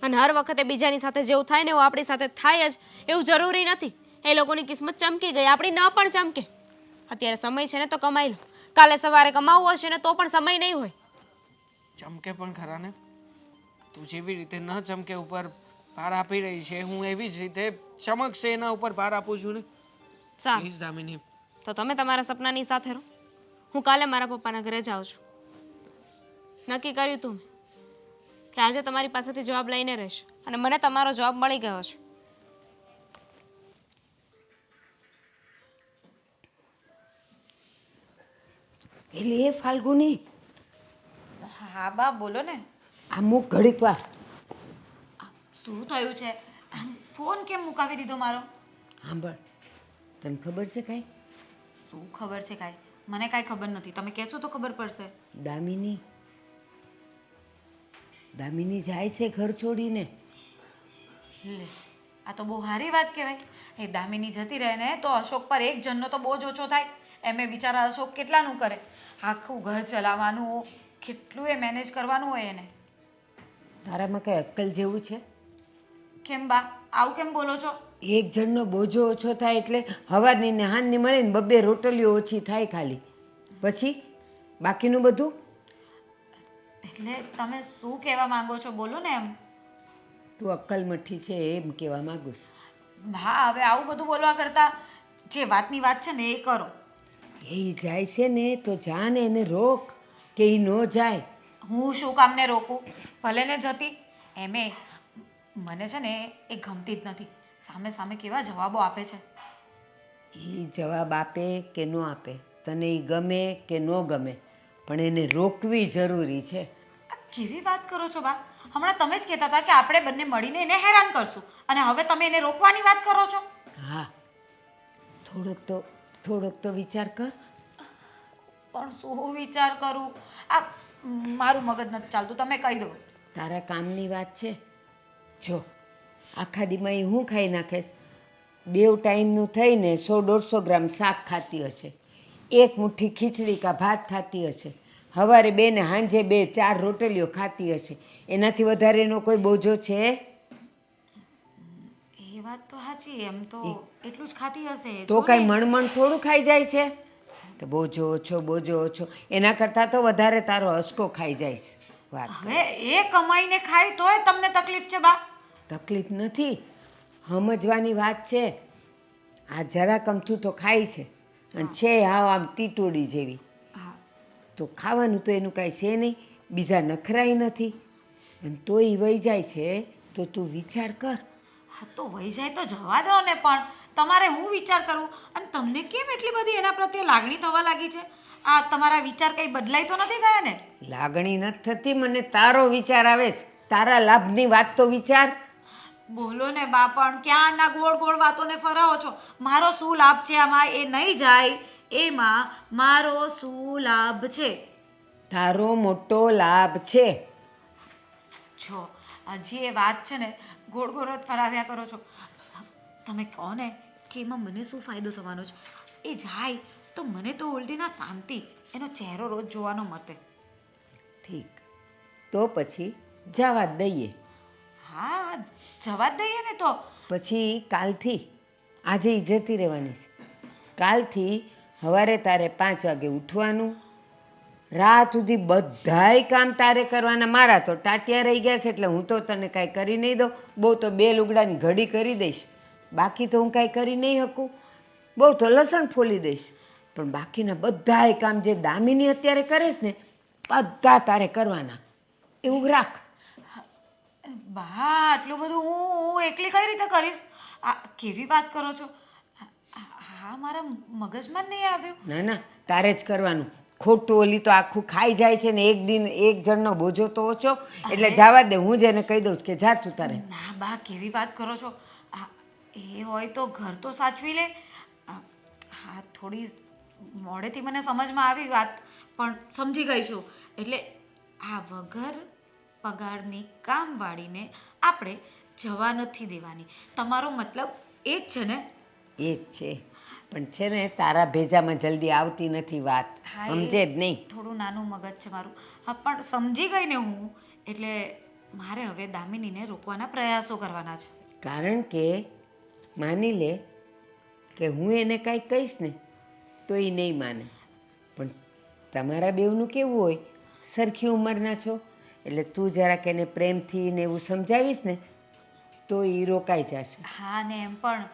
અને હર વખતે બીજાની સાથે જેવું થાય ને એવું આપણી સાથે થાય જ એવું જરૂરી નથી. એ લોકોની કિસ્મત ચમકી ગઈ, આપણી ન પણ ચમકે. અત્યારે સમય છે ને તો કમાઈ લો. કાલે સવારે કમાવવું હશે ને તો પણ સમય નહીં હોય. ચમકે પણ ખરા ને. તું જેવી રીતે ન ચમકે ઉપર ભાર આપી રહી છે, હું એવી જ રીતે ચમકશે એના ઉપર ભાર આપું છું ને. સારું, પ્લીઝ દામિની. તો તમે તમારા સપનાની સાથે રહો. હું કાલે મારા પપ્પાના ઘરે જાઉં છું. નક્કી કર્યું તું મેં કે આજે તમારી પાસેથી જવાબ લઈને રહીશ અને મને તમારો જવાબ મળી ગયો છે. એટલે એ ફાલ્ગુની, હા બા, બોલો ને. આ મુક ઘડીક વાર. શું થયું છે? આમ ફોન કેમ મુકાવી દીધો મારો? સાંભળ, તને ખબર છે કાંઈ? શું ખબર છે કાંઈ? મને કાંઈ ખબર નથી. તમે કહેશો તો ખબર પડશે. દામિની જાય છે ઘર છોડીને. લે, આ તો બહુ સારી વાત કહેવાય. એ દામિની જતી રહે ને તો અશોક પર એક જણનો તો બોજ ઓછો થાય. એમે બિચારા અશોક કેટલાનું કરે, આખું ઘર ચલાવવાનું, કેટલું એ મેનેજ કરવાનું હોય એને. તારામાં કઈ અક્કલ જેવું છે? કેમ બા આવું કેમ બોલો છો? એક જણનો બોજો ઓછો થાય એટલે હવારની ને હાનની મળે ને 2 રોટલીઓ ઓછી થાય ખાલી. પછી બાકીનું બધું એટલે તમે શું કહેવા માંગો છો બોલો ને એમ. તું અક્કલમઠી છે એમ કહેવા માંગુ છું. હા હવે આવું બધું બોલવા કરતાં જે વાતની વાત છે ને એ કરો. એ જાય છે ને તો જા ને એને રોક કે એ ન જાય. હું શું કામને રોકું, ભલે ને જતી. એમે મને છે ને એ ગમતી જ નથી. સામે સામે કેવા જવાબો આપે છે. એ જવાબ આપે કે ન આપે, તને એ ગમે કે ન ગમે, પણ એને રોકવી જરૂરી છે. આ કેવી વાત કરો છો બા? હમણાં તમે જ કહેતા હતા કે આપણે બંને મળીને એને હેરાન કરશું અને હવે તમે એને રોકવાની વાત કરો છો. હા, થોડોક તો વિચાર કર. પણ શું વિચાર કરું? આ મારું મગજ નથી ચાલતું, તમે કહી દો. તારા કામની વાત છે. જો આખા દીમાં એ હું ખાઈ નાખેશ? બેવ ટાઈમનું થઈને 100-150 ગ્રામ શાક ખાતી હશે, એક મુઠ્ઠી ખીચડી કા ભાત ખાતી હશે, સવારે 2 ને સાંજે 2-4 રોટલીઓ ખાતી હશે. એનાથી વધારે એનો કોઈ બોજો છે? એ વાત તો સાચી, એમ તો એટલું જ ખાતી હશે. તો જો કાંઈ ને. મણમણ થોડું ખાઈ જાય છે? તો બોજો ઓછો એના કરતાં તો વધારે તારો હસકો ખાઈ જાય છે. વાત હવે એ કમાઈને ખાય તોય તમને તકલીફ છે બા? તકલીફ નથી, સમજવાની વાત છે. આ જરાક અમથું તો ખાય છે અને છે હાવ આમ ટીટોડી જેવી. હા તો ખાવાનું તો એનું કાંઈ છે નહીં, બીજા નખરાય નથી, અને તોય વહી જાય છે. તો તું વિચાર કર. હા તો વહી જાય તો જવા દો ને, પણ તમારે હું વિચાર કરવું? અને તમને કેમ એટલી બધી એના પ્રત્યે લાગણી થવા લાગી છે? આ તમારા વિચાર કંઈ બદલાઈ તો નથી ગયા ને? લાગણી નથી થતી, મને તારો વિચાર આવે છે. તારા લાભની વાત તો વિચાર. બોલો ને બા, પણ ક્યાંના ગોળ ગોળ વાતોને ફરાવો છો? મારો શું લાભ છે આમાં? એ નહીં જાય એમાં મારો શું લાભ છે? તારો મોટો લાભ છે. જો હજી એ વાત છે ને ગોળ ગોળ જ ફરાવ્યા કરો છો. તમે કહો ને કે એમાં મને શું ફાયદો થવાનો છે? એ જાય તો મને તો ઉલટીના શાંતિ, એનો ચહેરો રોજ જોવાનો મતે. ઠીક, તો પછી જવા જ દઈએ. હા જવા જ દઈએ ને. તો પછી કાલથી, આજે ઈ જતી રહેવાની છે. કાલથી સવારે તારે 5 વાગે ઉઠવાનું, રાત સુધી બધાય કામ તારે કરવાના. મારા તો ટાટિયા રહી ગયા છે એટલે હું તો તને કાંઈ કરી નહીં દઉં. બહુ તો 2 લુગડાની ઘડી કરી દઈશ, બાકી તો હું કાંઈ કરી નહીં શકું. બહુ તો લસણ ફોલી દઈશ, પણ બાકીના બધાય કામ જે દામિની અત્યારે કરે છે ને બધા તારે કરવાના. એવું રાખ. બા આટલું બધું હું એકલી કઈ રીતે કરીશ? આ કેવી વાત કરો છો? હા મારા મગજમાં જ નહીં આવ્યું. ના ના, તારે જ કરવાનું. ખોટું ઓલી તો આખું ખાઈ જાય છે ને એક જણનો બોજો તો ઓછો. એટલે જવા દે, હું જ એને કહી દઉં કે જા તું તારે. ના બા કેવી વાત કરો છો? એ હોય તો ઘર તો સાચવી લે. હા થોડી મોડેથી મને સમજમાં આવી વાત, પણ સમજી ગઈ છું. એટલે આ વગર પગારની કામવાળીને આપણે જવા નથી દેવાની. તમારો મતલબ એ જ છે ને? એ જ છે, પણ છે ને તારા ભેજામાં જલ્દી આવતી નથી વાત. હા, એ સમજે જ નહીં. થોડું નાનું મગજ છે મારું. હા પણ સમજી ગઈ ને હું. એટલે મારે હવે દામિનીને રોકવાના પ્રયાસો કરવાના છે. કારણ કે માની લે કે હું એને કાંઈ કહીશ ને તો એ નહીં માને, પણ તમારા બેવનું કેવું હોય, સરખી ઉંમરના છો એટલે તું જરાક એને પ્રેમથી ને એવું સમજાવીશ ને તો એ રોકાઈ જશે. હા ને એમ પણ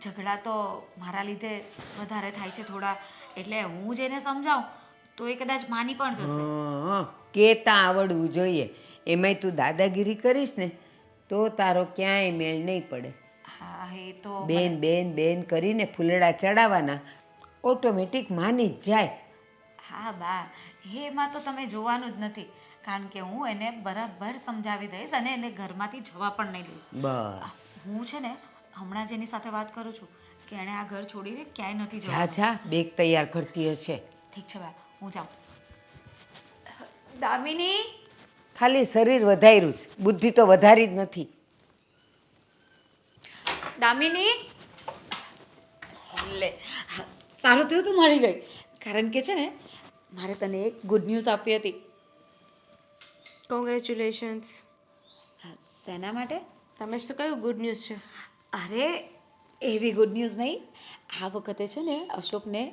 ઝઘડા તો મારા લીધે વધારે થાય છે થોડા. એટલે હું જેને સમજાવું તો એ કદાચ માની પણ જશે. કહેતા આવડવું જોઈએ. એમાંય તું દાદાગીરી કરીશ ને તો તારો ક્યાંય મેળ નહીં પડે. હા એ તો બેન બેન બેન કરીને ફૂલડા ચડાવવાના, ઓટોમેટિક માની જ જાય. હા બા, એમાં તો તમે જોવાનું જ નથી, કારણ કે હું એને બરાબર સમજાવી દઈશ અને એને ઘરમાંથી જવા પણ નહીં દઈશ. બસ હું છે ને હમણાં જ એની સાથે વાત કરું છું કે એણે આ ઘર છોડીને ક્યાંય નથી જા જવાનું. જા, બેગ તૈયાર કરતી હશે. ઠીક છે બા, હું જાઉં. દામિની ખાલી શરીર વધાર્યું છે, બુદ્ધિ તો વધારી જ નથી. દામિની લે, સારું થયું તું મળી ગઈ, કારણ કે છે ને મારે તને એક ગુડ ન્યૂઝ આપવી હતી. કોંગ્રેચ્યુલેશન્સ. શેના માટે? તમે જ તો કયું ગુડ ન્યૂઝ છે? અરે એવી ગુડ ન્યૂઝ નહીં. આ વખતે છે ને અશોકને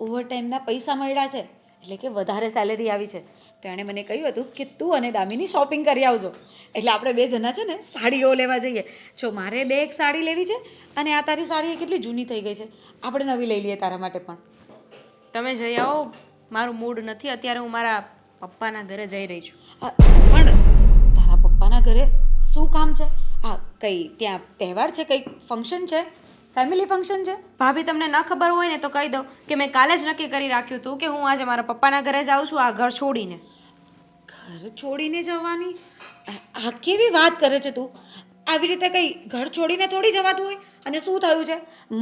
ઓવરટાઈમના પૈસા મળ્યા છે, એટલે કે વધારે સેલેરી આવી છે. તો એણે મને કહ્યું હતું કે તું અને દામિની શોપિંગ કરી આવજો. એટલે આપણે બે જણા છે ને સાડીઓ લેવા જઈએ. જો મારે બે એક સાડી લેવી છે અને આ તારી સાડી કેટલી જૂની થઈ ગઈ છે, આપણે નવી લઈ લઈએ તારા માટે પણ. તમે જઈ આવો, મારું મૂડ નથી અત્યારે, હું મારા પપ્પાના ઘરે જઈ રહી છું. પણ તારા પપ્પાના ઘરે શું કામ છે? હા, કઈ ત્યાં તહેવાર છે, કંઈ ફંક્શન છે, ફેમિલી ફંક્શન છે? ભાભી તમને ન ખબર હોય ને તો કહી દઉં કે મેં કાલે જ નક્કી કરી રાખ્યું હતું કે હું આજે મારા પપ્પાના ઘરે જાઉં છું, આ ઘર છોડીને. ઘર છોડીને જવાની? આ કેવી વાત કરે છે તું? આવી રીતે કંઈ ઘર છોડીને થોડી જવાતું હોય? અને શું થયું છે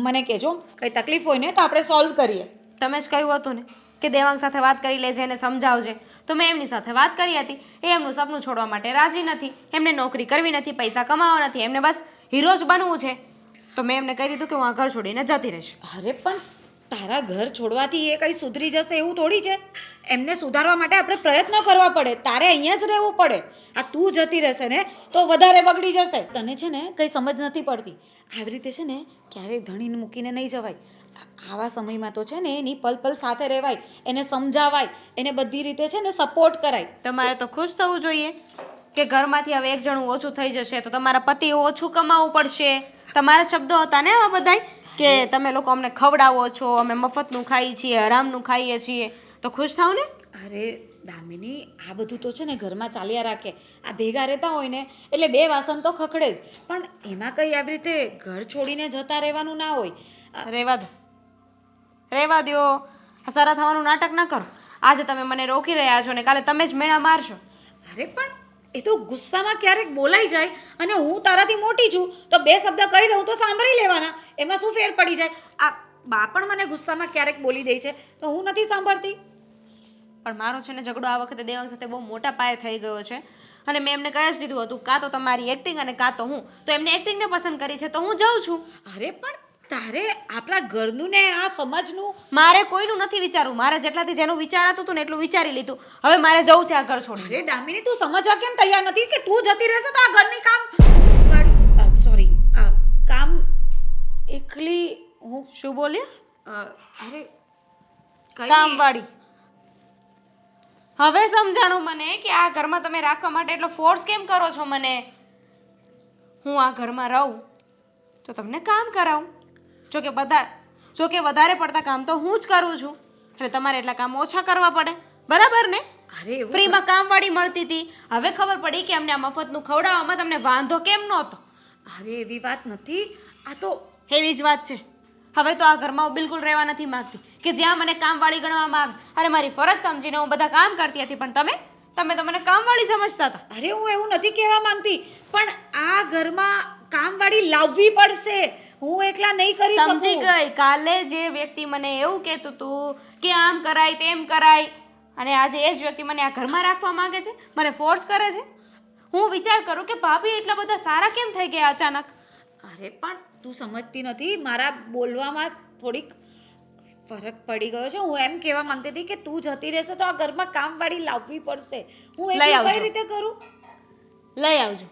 મને કહેજો, કંઈ તકલીફ હોય ને તો આપણે સોલ્વ કરીએ. તમે જ કહ્યું હતું ને કે દેવાંગ સાથે વાત કરી લેજે અને સમજાવજે, તો મેં એમની સાથે વાત કરી હતી. એ એમનું સપનું છોડવા માટે રાજી નથી, એમને નોકરી કરવી નથી, પૈસા કમાવા નથી, એમને બસ હીરો જ બનવું છે. તો મેં એમને કહી દીધું કે હું આ ઘર છોડીને જતી રહીશ. અરે પણ તારા ઘર છોડવાથી એ કંઈ સુધરી જશે એવું થોડી છે. એમને સુધારવા માટે આપણે પ્રયત્ન કરવા પડે, તારે અહીંયા જ રહેવું પડે. આ તું જતી રહેશે ને તો વધારે બગડી જશે. તને છે ને કંઈ સમજ નથી પડતી. આવી રીતે છે ને ક્યારેય ધણીને મૂકીને નહીં જવાય. આવા સમયમાં તો છે ને એની પલ પલ સાથે રહેવાય, એને સમજાવાય, એને બધી રીતે છે ને સપોર્ટ કરાય. તમારે તો ખુશ થવું જોઈએ કે ઘરમાંથી હવે એક જણું ઓછું થઈ જશે તો તમારા પતિએ ઓછું કમાવવું પડશે. તમારા શબ્દો હતા ને આ બધાય કે તમે લોકો અમને ખવડાવો છો, અમે મફતનું ખાઈએ છીએ, હરામનું ખાઈએ છીએ, તો ખુશ થાવ ને. અરે દામિની, આ બધું તો છે ને ઘરમાં ચાલ્યા રાખે. આ ભેગા રહેતા હોય ને એટલે બે વાસણ તો ખખડે જ, પણ એમાં કંઈ આવી રીતે ઘર છોડીને જતા રહેવાનું ના હોય. રહેવા દો, રહેવા દો. આ સારા થવાનું નાટક ના કરો. આજે તમે મને રોકી રહ્યા છો ને કાલે તમે જ મેણા મારશો. અરે પણ એ તો ગુસ્સામાં ક્યારેક બોલાઈ જાય, અને હું તારાથી મોટી છું તો બે શબ્દ કહી દઉં તો સાંભળી લેવાના, એમાં શું ફેર પડી જાય? આ બા પણ મને ગુસ્સામાં ક્યારેક બોલી દે છે તો હું નથી સાંભળતી. પણ મારો છે ને ઝઘડો આ વખતે દેવાંગ સાથે બહુ મોટા પાયે થઈ ગયો છે અને મેં એમને કહી જ દીધું હતું કાં તો તમારી એક્ટિંગ અને કાં તો હું. તો એમને એક્ટિંગને પસંદ કરી છે તો હું જાઉં છું. અરે પણ તારે આપણા ઘરનું ને આ સમાજનું મારે કોઈનું નથી વિચારવું. મારે જેટલાથી જેનું વિચારાતું હતું ને એટલું વિચારી લીધું. હવે મારે જવું છે આ ઘર છોડી. અરે દામિની, તું સમજવા કેમ તૈયાર નથી કે તું જતી રહેશે તો આ ઘરની કામ સોરી કામ એકલી હું શું બોલ્યા? અરે કામવાળી. હવે સમજાણું મને કે આ ઘરમાં તમે રાખવા માટે એટલો ફોર્સ કેમ કરો છો મને. હું આ ઘરમાં રહું તો તમને કામ કરાવું. જોકે વધારે પડતા કામ તો હું જ કરું છું, એટલે તમારે એટલા કામ ઓછા કરવા પડે, બરાબર ને? અરે એવું ફ્રીમાં કામવાળી મળતી હતી, હવે ખબર પડી કે અમને આ મફતનું ખવડાવવામાં તમને વાંધો કેમ નહોતો. અરે એવી વાત નથી, આ તો એવી જ વાત છે. હવે તો આ ઘરમાં હું બિલકુલ રહેવા નથી માંગતી કે જ્યાં મને કામવાળી ગણવામાં આવે. અરે મારી ફરજ સમજીને હું બધા કામ કરતી હતી, પણ તમે તો મને કામવાળી સમજતા હતા. અરે હું એવું નથી કહેવા માંગતી, પણ આ ઘરમાં કામવાળી લાવવી પડશે. હું એકલા નહીં કરી શકું. સમજી ગઈ. કાલે જે વ્યક્તિ મને એવું કહેતું હતું કે આમ કરાય તેમ કરાય, અને આજે એ જ વ્યક્તિ મને આ ઘરમાં રાખવા માંગે છે, મને ફોર્સ કરે છે. હું વિચાર કરું કે ભાભી એટલા બધા સારા કેમ થઈ ગયા અચાનક. અરે પણ તું સમજતી નથી, મારા બોલવામાં થોડીક ફરક પડી ગયો છે. હું એમ કહેવા માંગતી હતી કે તું જતી રહેશે તો આ ઘરમાં કામવાળી લાવવી પડશે. હું લઈ એ આવજો. કઈ રીતે કરું? લઈ આવજો.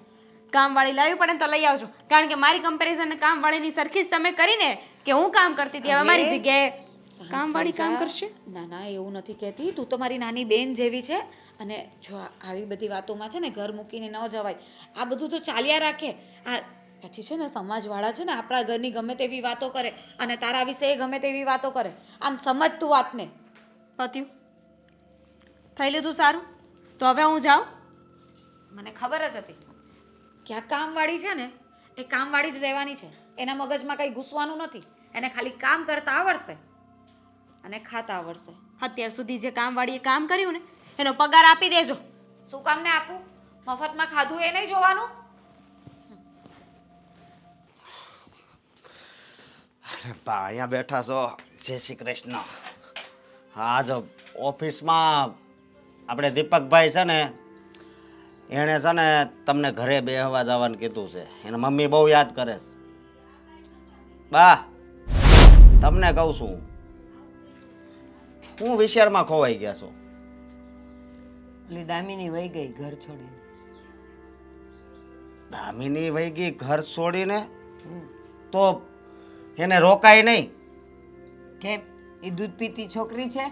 કામવાળી લાવવી પડે ને તો લઈ આવજો, કારણ કે મારી કમ્પેરિઝન કામવાળીની સરખી જ તમે કરીને કે હું કામ કરતી હતી, હવે મારી જગ્યાએ કામવાળી કામ કરશે. ના ના, એવું નથી કહેતી. તું તો મારી નાની બેન જેવી છે, અને જો આવી બધી વાતોમાં છે ને ઘર મૂકીને ન જવાય. આ બધું તો ચાલ્યા રાખે. આ પછી છે ને સમાજવાળા છે ને આપણા ઘરની ગમે તેવી વાતો કરે, અને તારા વિશે એ ગમે તેવી વાતો કરે. આમ સમજ તું વાતને. પત્યું થઈ લીધું સારું, તો હવે હું જાઉં. મને ખબર જ હતી કે આ કામવાળી છે ને એ કામવાળી જ રહેવાની છે. એના મગજમાં કંઈ ઘૂસવાનું નથી. એને ખાલી કામ કરતા આવડશે અને ખાતા આવડશે. અત્યાર સુધી જે કામવાળીએ કામ કર્યું ને એનો પગાર આપી દેજો. શું કામને આપું? મફતમાં ખાધું એ નહીં જોવાનું? અરે બા, અહીંયા બેઠા છો. જય શ્રી કૃષ્ણ. હા, જો ઓફિસમાં આપણે દીપકભાઈ છે ને, એણે છે ને તમને ઘરે બેહવા જવાનું કીધું છે. એના મમ્મી બહુ યાદ કરે છે. બા, તમને કહું છું, હું વિચારમાં ખોવાઈ ગયા છું. એટલે દામિની વહી ગઈ ઘર છોડીને. દામિની વહી ગઈ ઘર છોડીને? તો એને રોકાય નહીં? કેમ? એ દૂધ પીતી છોકરી છે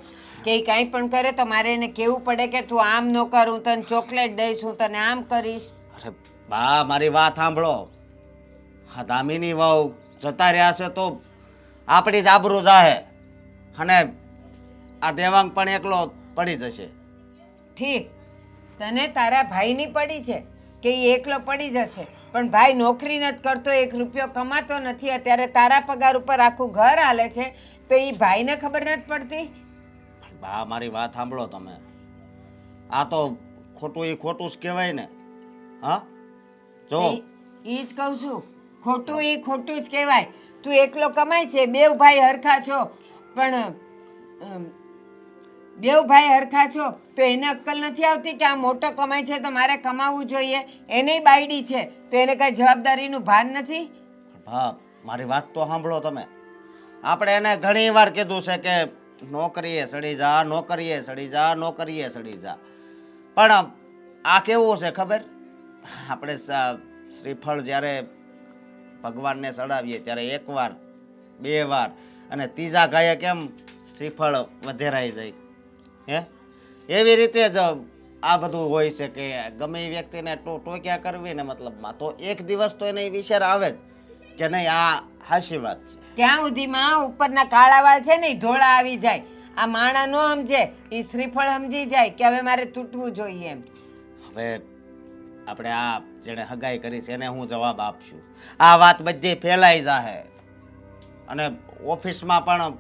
કે એ કાંઈ પણ કરે તો મારે એને કહેવું પડે કે તું આમ ન કર, હું તને ચોકલેટ દઈશ, હું તને આમ કરીશ. અરે બા મારી વાત સાંભળો. હા દામિની વહુ જતા રહ્યા છે તો આપણી જ આબરૂ જાહે અને આ દેવાંગ પણ એકલો પડી જશે. ઠીક, તને તારા ભાઈની પડી છે કે એ એકલો પડી જશે, પણ ભાઈ નોકરી નથી કરતો, 1 રૂપિયો કમાતો નથી, અત્યારે તારા પગાર ઉપર આખું ઘર હાલે છે, તો એ ભાઈને ખબર નથી પડતી? બા મારી વાત સાંભળો તમે. આ તો ખોટું એ ખોટું જ કહેવાય ને. હા જો એ જ કહું છું, ખોટું એ ખોટું જ કહેવાય. તું એકલો કમાય છે, બેવ ભાઈ હરખા છો, પણ બેવ ભાઈ હરખા છો તો એને અક્કલ નથી આવતી કે આ મોટો કમાય છે તો મારે કમાવવું જોઈએ? એનેય બાયડી છે તો એને કાંઈ જવાબદારીનું ભાન નથી? હા મારી વાત તો સાંભળો તમે. આપણે એને ઘણી વાર કીધું છે કે નોકરીએ સડી જા, નોકરીએ સડી જા, નોકરીએ સડી જા, પણ આ કેવું છે ખબર? આપણે શ્રીફળ જ્યારે ભગવાનને ચડાવીએ ત્યારે 1 વાર 2 વાર અને ત્રીજા ગાયે કેમ શ્રીફળ વધેરાઈ જાય હે, એવી રીતે જ આ બધું હોય છે કે ગમે એ વ્યક્તિને ટોક્યા કરવી ને મતલબમાં તો એક દિવસ તો એને વિચાર આવે જ કે નહીં આ હાચી વાત છે. ત્યાં સુધીમાં ઉપરના કાળા વાળ છે ને એ ધોળા આવી જાય. આ માણા નો સમજે, એ શ્રીફળ સમજી જાય કે હવે મારે તૂટવું જોઈએ એમ. હવે આપણે આ જેણે હગાઈ કરી છે એને હું જવાબ આપશું? આ વાત બધી ફેલાઈ જાહે અને ઓફિસમાં પણ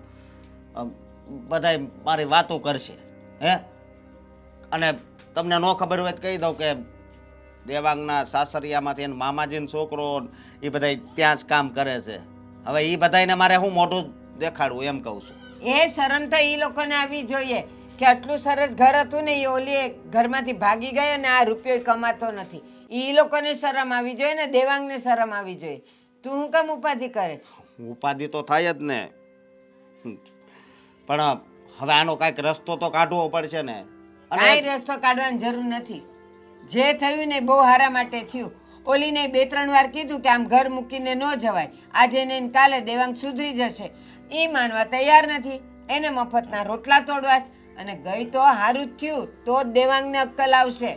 બધાય મારી વાતો કરશે હે. અને તમને ન ખબર હોય તો કહી દઉં કે દેવાંગના સાસરિયામાંથી એને મામાજીનો છોકરો એ બધા ત્યાં જ કામ કરે છે. હવે એ બધાને મારે હું મોઢું દેખાડવું એમ કહું છું. એ શરમ તો એ લોકોને આવી જોઈએ કે આટલું સરસ ઘર હતું ને એ ઓલી ઘરમાંથી ભાગી ગઈ અને આ રૂપિયો કમાતો નથી. એ લોકોને શરમ આવી જોઈએ ને દેવાંગને શરમ આવી જોઈએ. તું હું કેમ ઉપાધિ કરે છે? ઉપાધિ તો થાય જ ને, પણ હવે આનો કાંઈક રસ્તો તો કાઢવો પડશે ને. કાંઈ રસ્તો કાઢવાની જરૂર નથી. જે થયું ને બહુ હારા માટે થયું. ઓલીને 2-3 વાર કીધું કે આમ ઘર મૂકીને ન જવાય, આજે ને કાલે દેવાંગ સુધરી જશે, એ માનવા તૈયાર નથી. એને મફતના રોટલા તોડવા જ. અને ગઈ તો હારું જ થયું, તો જ દેવાંગને અક્કલ આવશે.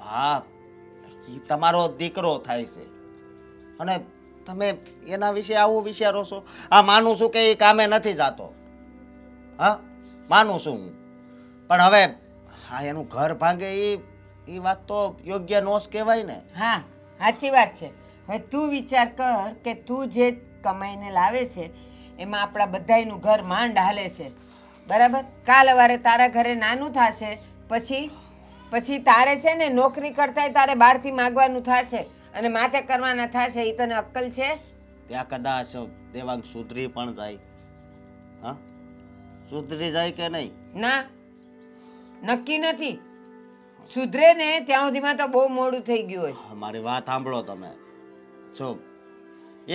હા એ તમારો દીકરો થાય છે અને તમે એના વિશે આવું વિચારો છો? હા માનું છું કે એ કામે નથી જાતો, હા માનું છું હું, પણ હવે હા એનું ઘર ભાંગે એ વાત તો યોગ્ય નો જ કહેવાય ને. હા સાચી વાત છે. હવે તું વિચાર કર કે તું જે કમાઈને લાવે છે એમાં આપણા બધાયનું ઘર માંડ હાલે છે, બરાબર? કાલ સવારે તારા ઘરે નાનું થશે, પછી તારે છે ને નોકરી કરતાંય તારે બહારથી માગવાનું થશે અને માથે કરવાના થશે. એ તને અક્કલ છે? ત્યાં કદાચ દેવાંગ સુધરી પણ જાય. હા સુધરી જાય કે નહીં? ના, નક્કી નથી. સુધરે ને ત્યાં સુધીમાં તો બહુ મોડું થઈ ગયું હોય. મારી વાત સાંભળો તમે. જો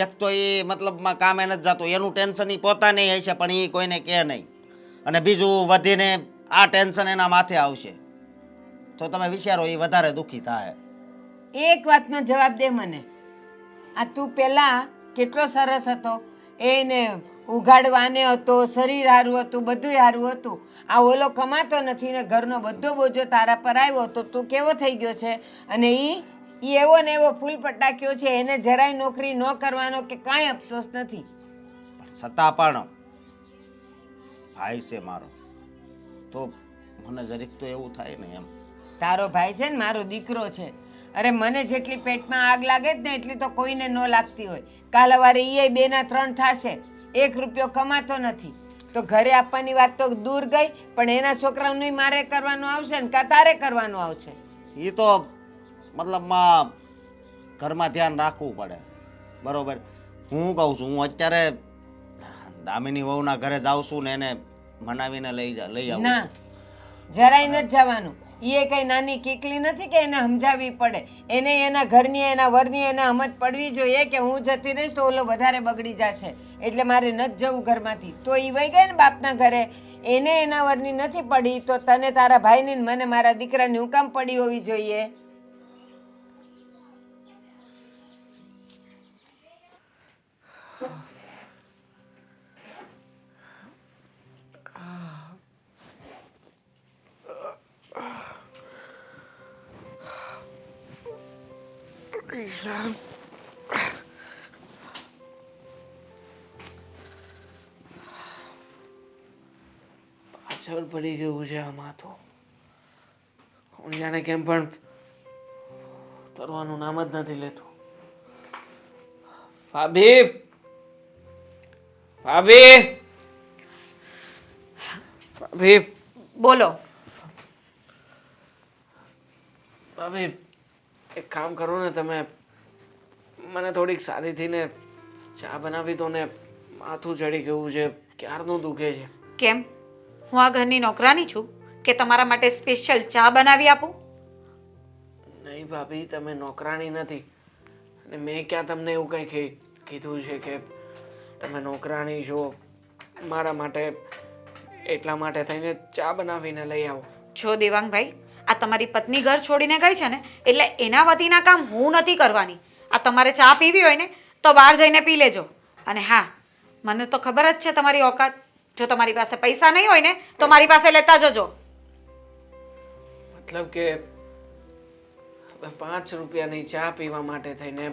એક તો એ મતલબમાં કામે નથી જતો એનું ટેન્શન એ પોતાને હશે પણ એ કોઈને કહે નહીં, અને બીજું વધીને આ ટેન્શન એના માથે આવશે તો તમે વિચારો એ વધારે દુઃખી થાય. એક વાતનો જવાબ દે મને. આ તું પેલા કેટલો સરસ હતો, એને ઉઘાડવાને હતો, શરીર સારું હતું, બધું સારું હતું. આ ઓલો કમાતો નથી ને ઘરનો બધો બોજો તારા પર આવ્યો તો તું કેવો થઈ ગયો છે? અને ઈ એવો ને એવો ફૂલ પટાક્યો છે, એને જરાય નોકરી ન કરવાનો કે કાંઈ અફસોસ નથી. છતાં પણ ભાઈ છે મારો તો મને જરીક તો એવું થાય ને એમ. તારો ભાઈ છે ને મારો દીકરો છે. અરે મને જેટલી પેટમાં આગ લાગે જ ને એટલી તો કોઈને ન લાગતી હોય. કાલ સવારે એ 2 ના 3 થશે, 1 રૂપિયો કમાતો નથી તો ઘરે આપવાની વાત તો દૂર ગઈ, પણ એના છોકરાઓનું મારે કરવાનું આવશે ને કાં તારે કરવાનું આવશે? એ તો મતલબમાં ઘરમાં ધ્યાન રાખવું પડે, બરોબર? હું કહું છું હું અત્યારે દામિની વહુના ઘરે જાઉં છું ને એને મનાવીને લઈ આવું ના, છું. જરાય નથી જવાનું. એ કઈ નાની કીકલી નથી કે એને સમજાવવી પડે. એને એના ઘરની એના વરની એને સમજ પડવી જોઈએ કે હું જતી રહીશ તો ઓલો વધારે બગડી જશે, એટલે મારે નથી જવું ઘરમાંથી. તો એ વહી ગઈ ને બાપના ઘરે, એને એના વરની નથી પડી તો તને તારા ભાઈની ને મને મારા દીકરાની હું કામ પડી હોવી જોઈએ? પાછળ પડી ગયું છે આમાં તો. કોણ જાણે કેમ પણ તરવાનું નામ જ નથી લેતું. ભાભી, ભાભી, ભાભી, બોલો. ભાભી, એક કામ કરો ને તમે, મને થોડીક સારીથી ને ચા બનાવી દો ને. માથું ચડી ગયું છે, ક્યારનું દુખે છે. કેમ, હું આ ઘરની નોકરાની છું કે તમારા માટે સ્પેશિયલ ચા બનાવી આપું? નહીં ભાભી, તમે નોકરાણી નથી અને મેં ક્યાં તમને એવું કંઈ કીધું છે કે તમે નોકરાણી છો. મારા માટે એટલા માટે થઈને ચા બનાવીને લઈ આવો. જો દેવાંગભાઈ, આ તમારી પત્ની ઘર છોડીને ગઈ છે ને, એટલે એના વતીના કામ હું નથી કરવાની. આ તમારે ચા પીવી હોય ને તો બહાર જઈને પી લેજો. અને હા, મને તો ખબર જ છે તમારી ઓકાત. જો તમારી પાસે પૈસા નહીં હોય ને તો મારી પાસે લેતા જજો. મતલબ કે હવે 5 રૂપિયાની ચા પીવા માટે થઈને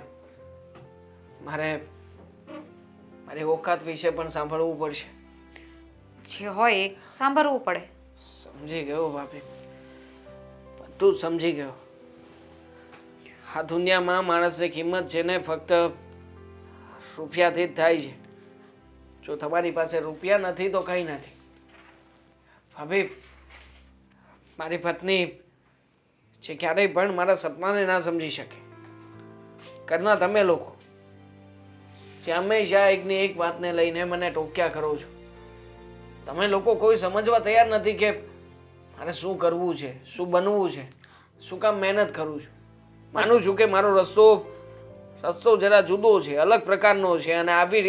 મારી ઓકાત વિશે પણ સાંભળવું પડશે. જે હોય એ સાંભળવું પડે. સમજી ગયો ભાભી, બધું જ સમજી ગયો. આ દુનિયામાં માણસની કિંમત છે ને ફક્ત રૂપિયાથી જ થાય છે. જો તમારી પાસે રૂપિયા નથી તો કંઈ નથી. ભાભી, મારી પત્ની જે ક્યારેય પણ મારા સપનાને ના સમજી શકે. ઘરના તમે લોકો જે હંમેશા એકની એક વાતને લઈને મને ટોક્યા કરો છો. તમે લોકો કોઈ સમજવા તૈયાર નથી કે મારે શું કરવું છે, શું બનવું છે, શું કામ મહેનત કરું છું. માનું છું કે મારો રસ્તો જરા જુદો છે, અલગ પ્રકારનો છે અને આવી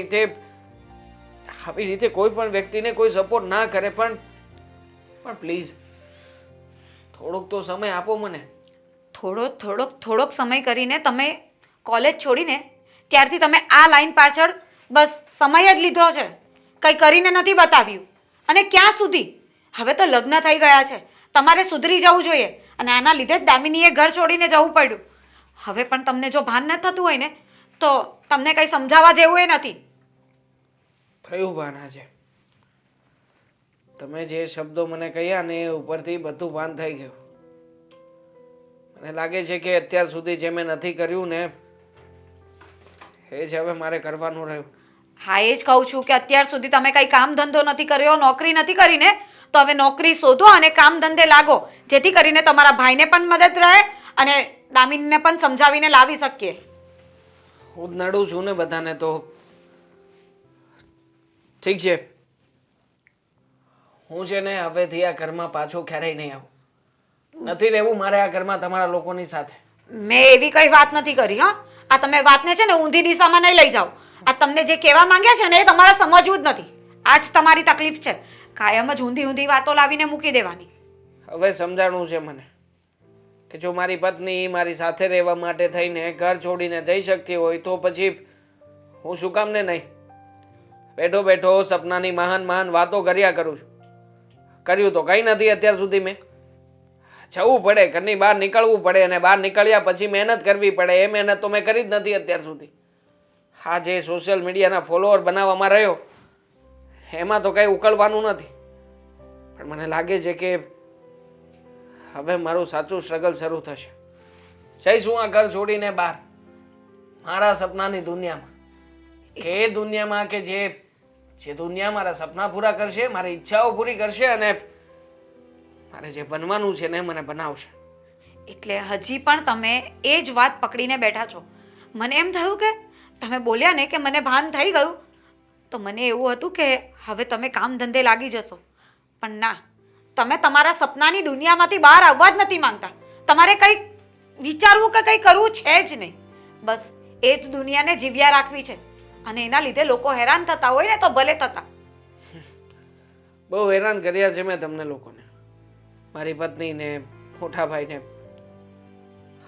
રીતે કોઈ પણ વ્યક્તિને કોઈ સપોર્ટ ના કરે પણ પ્લીઝ થોડોક તો સમય આપો મને. થોડોક સમય કરીને તમે કોલેજ છોડીને ત્યારથી તમે આ લાઈન પાછળ બસ સમય જ લીધો છે, કંઈ કરીને નથી બતાવ્યું. અને ક્યાં સુધી? હવે તો લગ્ન થઈ ગયા છે, તમારે સુધરી જવું જોઈએ. અને આના લીધે જ દામિનીએ ઘર છોડીને જવું પડ્યું. હવે પણ તમને જો ભાન ન થતું હોય ને તો તમને કંઈ સમજાવવા જેવું એ નથી. થયું ભાન છે. તમે જે શબ્દો મને કહ્યા ને એ ઉપરથી બધું ભાન થઈ ગયું. મને લાગે છે કે અત્યાર સુધી જે મેં નથી કર્યું ને એ જ હવે મારે કરવાનું રહ્યું. હા, એ જ કહું છું કે અત્યાર સુધી તમે કંઈ કામ ધંધો નથી કર્યો, નોકરી નથી કરીને, તો હવે નોકરી શોધો અને કામ ધંધે લાગો, જેથી કરીને તમારા ભાઈને પણ મદદ રહે અને દામિનીને પણ સમજાવીને લાવી શકીએ. હું જ નડું છું ને બધાને તો ઠીક છે. હું છે ને હવેથી આ ઘરમાં પાછો ક્યારેય નહીં આવું. નથી રહેવું મારે આ ઘરમાં તમારા લોકોની સાથે. મેં એવી કઈ વાત નથી કરી. હા, આ તમે વાતને છે ને ઊંધી દિશામાં નહીં લઈ જાઓ. આ તમને જે કહેવા માંગ્યા છે ને એ તમારે સમજવું જ નથી. આ જ તમારી તકલીફ છે, કાયમ જ ઊંધી વાતો લાવીને મૂકી દેવાની. હવે સમજાણું છે મને કે જો મારી પત્ની મારી સાથે રહેવા માટે થઈને ઘર છોડીને જઈ શકતી હોય તો પછી હું શું કામ ને નહીં. બેઠો બેઠો સપનાની મહાન વાતો કર્યા કરું છું. કર્યું તો કંઈ નથી અત્યાર સુધી. મેં જવું પડે, ઘરની બહાર નીકળવું પડે અને બહાર નીકળ્યા પછી મહેનત કરવી પડે. એ મહેનત તો મેં કરી જ નથી અત્યાર સુધી. હા, જે સોશિયલ મીડિયાના ફોલોઅર બનાવવામાં રહ્યો એમાં તો કંઈ ઉકળવાનું નથી. પણ મને લાગે છે કે હવે મારું સાચું સ્ટ્રગલ શરૂ થશે. જઈશ હું આ ઘર છોડીને બહાર, મારા સપનાની દુનિયામાં. કે એ દુનિયામાં કે જે દુનિયા મારા સપના પૂરા કરશે, મારી ઈચ્છાઓ પૂરી કરશે અને મારે જે બનવાનું છે ને મને બનાવશે. એટલે હજી પણ તમે એ જ વાત પકડીને બેઠા છો. મને એમ થયું કે તમે બોલ્યા ને કે મને ભાન થઈ ગયું, તો મને એવું હતું કે હવે તમે કામ ધંધે લાગી જશો. પણ ના, તમે તમારા સપનાની દુનિયામાંથી બહાર આવવા જ નથી માંગતા. તમારે કંઈક વિચારવું કે કંઈ કરવું છે જ નહીં. બસ એ જ દુનિયાને જીવ્યા રાખવી છે. અને એના લીધે લોકો હેરાન થતા હોય ને તો ભલે થતા. બહુ હેરાન કર્યા છે મેં તમને લોકોને, મારી પત્નીને, મોટા ભાઈને.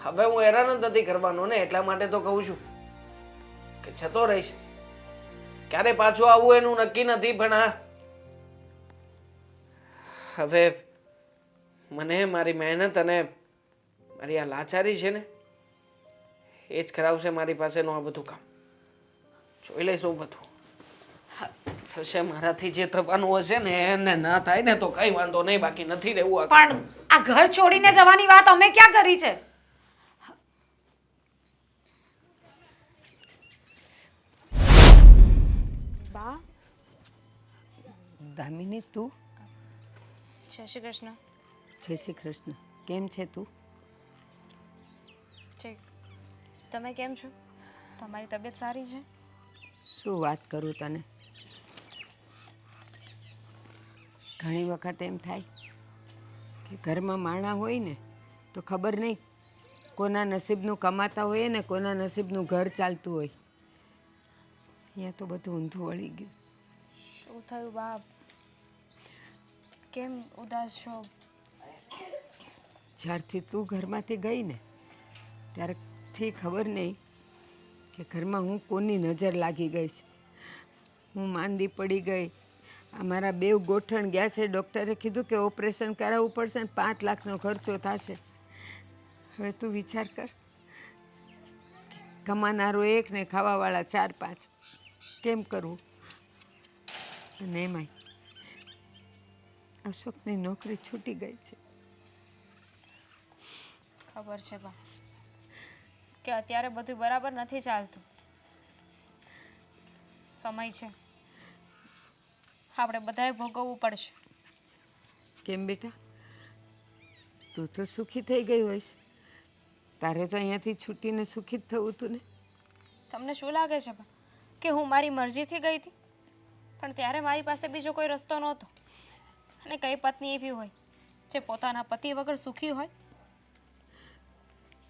હવે હું હેરાન જ નથી કરવાનો ને, એટલા માટે તો કહું છું કે જતો રહીશ. ક્યારે પાછું આવવું એનું નક્કી નથી. પણ હા, હવે મને મારી મહેનત અને મારી આ લાચારી છે ને એ જ કરાવશે મારી પાસેનું આ બધું કામ. જોઈ લઈશું બધું. થશે મારાથી જે થવાનું હશે ને એને ના થાય ને તો કઈ વાંધો નહીં, બાકી નથી રહેવું આ. પણ આ ઘર છોડીને જવાની વાત અમે ક્યાં કરી છે? બા, દામિની તું? જય શ્રી કૃષ્ણ. જય શ્રી કૃષ્ણ. કેમ છે તું? ઠીક. તમે કેમ છો? તમારી તબિયત સારી છે? શું વાત કરું તને? ઘણી વખત એમ થાય કે ઘરમાં માણા હોય ને તો ખબર નહીં કોના નસીબનું કમાતા હોય ને કોના નસીબનું ઘર ચાલતું હોય. અહીંયા તો બધું ઊંધું વળી ગયું. શું થયું બા? કેમ ઉદાસ છો? જ્યારથી તું ઘરમાંથી ગઈ ને ત્યારથી ખબર નહીં કે ઘરમાં હું કોની નજર લાગી ગઈ છે. હું માંદી પડી ગઈ. અમારા બેવ ગોઠણ ગયા છે. ડૉક્ટરે કીધું કે ઓપરેશન કરાવવું પડશે ને 5 લાખનો ખર્ચો થશે. હવે તું વિચાર કર, કમાનારો એક ને ખાવાવાળા 4-5. કેમ કરવું? અને એમાંય અશોકની નોકરી છૂટી ગઈ છે. ખબર છે બા કે અત્યારે બધું બરાબર નથી ચાલતું. સમય છે, આપણે બધાએ ભોગવવું પડશે. કેમ બેટા, તું તો સુખી થઈ ગઈ હોઈશ. તારે તો અહીંયાથી છૂટીને સુખી જ થવું હતું ને. તમને શું લાગે છે બા કે હું મારી મરજીથી ગઈ હતી? પણ ત્યારે મારી પાસે બીજો કોઈ રસ્તો નહોતો. અને કઈ પત્ની એવી હોય જે પોતાના પતિ વગર સુખી હોય?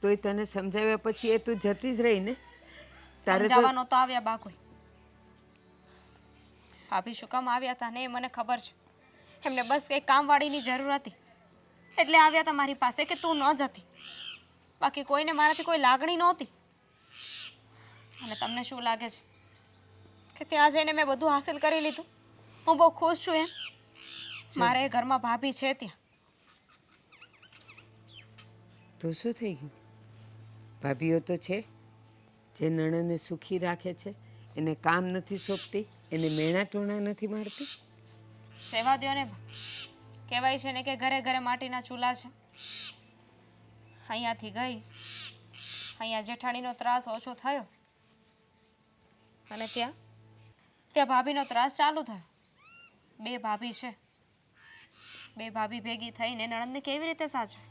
તોય તને સમજાવ્યા પછી એ તું જતી જ રહી ને. તારે તો સમજાવવાનો તો આવ્યા બા કોઈ. ભાભી શું કામ આવ્યા હતા ને એ મને ખબર છે. એમને બસ કંઈ કામવાળીની જરૂર હતી એટલે આવ્યા હતા મારી પાસે કે તું ન જતી. બાકી કોઈને મારાથી કોઈ લાગણી નહોતી. અને તમને શું લાગે છે કે ત્યાં જઈને મેં બધું હાસિલ કરી લીધું? હું બહુ ખુશ છું એમ? મારે એ ઘરમાં ભાભી છે ત્યાં. તો શું થઈ ગયું? ભાભીઓ તો છે જે નણંદને સુખી રાખે છે, એને કામ નથી સોંપતી, એને મેણા ટોણા નથી મારતી. રહેવા દ્યો ને બા. કહેવાય છે ને કે ઘરે ઘરે માટીના ચૂલા છે. અહીંયાથી ગઈ, અહીંયા જેઠાણીનો ત્રાસ ઓછો થયો અને ત્યાં ભાભીનો ત્રાસ ચાલુ થયો. 2 ભાભી છે. 2 ભાભી ભેગી થઈને નણંદને કેવી રીતે સાચવે?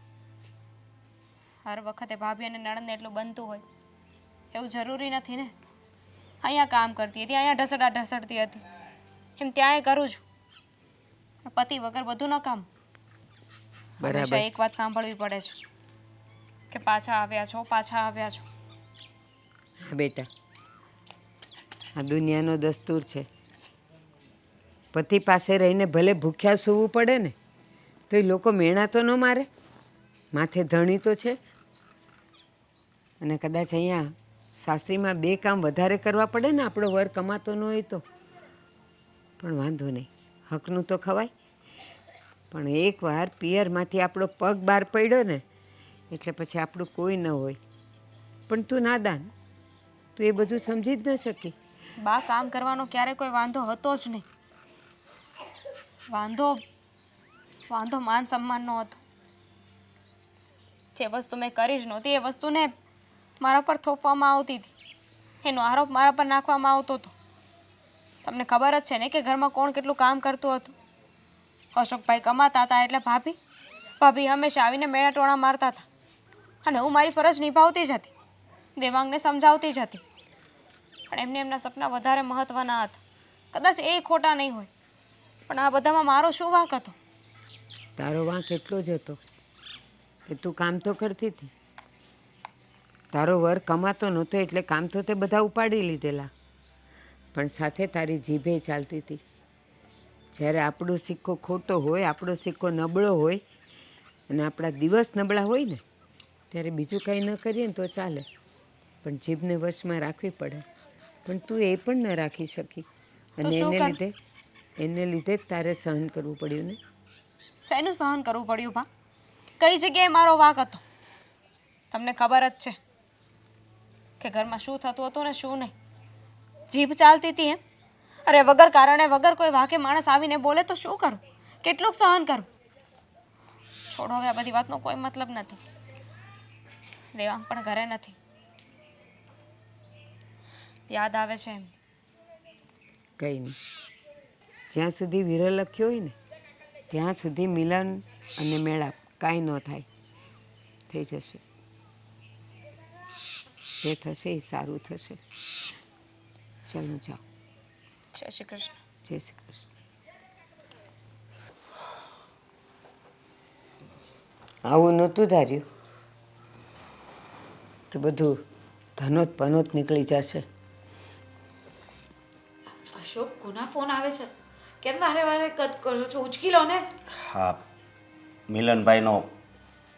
હર વખતે ભાભી અને નણંદને એટલું બનતું હોય એવું જરૂરી નથી ને. અહીંયા કામ કરતી હતી, અહીંયા ઢસડતી હતી, એમ ત્યાંય કરું છું. પતિ વગર બધું ન કામ. બરાબર. હંમેશા એક વાત સાંભળવી પડે છે કે પાછા આવ્યા છો, પાછા આવ્યા છો. હા બેટા, આ દુનિયાનો દસ્તુર છે. પતિ પાસે રહીને ભલે ભૂખ્યા સૂવું પડે ને તો એ લોકો મેણા તો ન મારે. માથે ધણી તો છે. અને કદાચ અહીંયા સાસરીમાં 2 કામ વધારે કરવા પડે ને આપણો વર કમાતો ન હોય તો પણ વાંધો નહીં, હકનું તો ખવાય. પણ એકવાર પિયરમાંથી આપણો પગ બહાર પડ્યો ને એટલે પછી આપણું કોઈ ન હોય. પણ તું નાદાન, તું એ બધું સમજી જ ન શકી. બા, કામ કરવાનો ક્યારે કોઈ વાંધો હતો જ નહીં. વાંધો માન સન્માનનો હતો. જે વસ્તુ મેં કરી જ નહોતી એ વસ્તુને મારા પર થોપવામાં આવતી હતી. એનો આરોપ મારા પર નાખવામાં આવતો હતો. તમને ખબર જ છે ને કે ઘરમાં કોણ કેટલું કામ કરતું હતું? અશોકભાઈ કમાતા હતા એટલે ભાભી હંમેશા આવીને મેળા ટોણા મારતા હતા. અને હું મારી ફરજ નિભાવતી જ હતી, દેવાંગને સમજાવતી જ હતી. પણ એમને એમના સપના વધારે મહત્ત્વના હતા. કદાચ એ ખોટા નહીં હોય, પણ આ બધામાં મારો શું વાંક હતો? તારો વાંક એટલો જ હતો કે તું કામ તો કરતી હતી. તારો વર કમાતો નહોતો એટલે કામ તો તે બધા ઉપાડી લીધેલા, પણ સાથે તારી જીભે ચાલતી હતી. જ્યારે આપણો સિક્કો ખોટો હોય, આપણો સિક્કો નબળો હોય અને આપણા દિવસ નબળા હોય ને ત્યારે બીજું કંઈ ન કરીએ ને તો ચાલે, પણ જીભને વશમાં રાખવી પડે. પણ તું એ પણ ન રાખી શકી અને એને લીધે જ તારે સહન કરવું પડ્યું ને. શેનું સહન કરવું પડ્યું બા? કઈ જગ્યાએ મારો વાંક હતો? તમને ખબર જ છે કે ઘરમાં શું થતું હતું ને શું નહીં. જીભ ચાલતી હતી એમ. અરે વગર કારણે વગર કોઈ વાકે માણસ આવીને બોલે તો શું કરું? કેટલુંક સહન કરું? છોડો હવે આ બધી વાતનો કોઈ મતલબ નથી. દેવાંગ પણ ઘરે નથી. યાદ આવે છે એમ. કંઈ નહીં, જ્યાં સુધી વિરહ લખ્યો હોય ને ત્યાં સુધી મિલન અને મેળાપ કાંઈ ન થાય. થઈ જશે, જે થશે એ સારું થશે. ચાલો જાઓ. જય શ્રી કૃષ્ણ. જય શ્રી કૃષ્ણ. આવું નહોતું ધાર્યું કે બધું ધનોત પનોત નીકળી જશે. અશોક, કોના ફોન આવે છે? કેમ વારે વારે કદ કરો છો? ઉચકી લો ને. હા, મિલનભાઈનો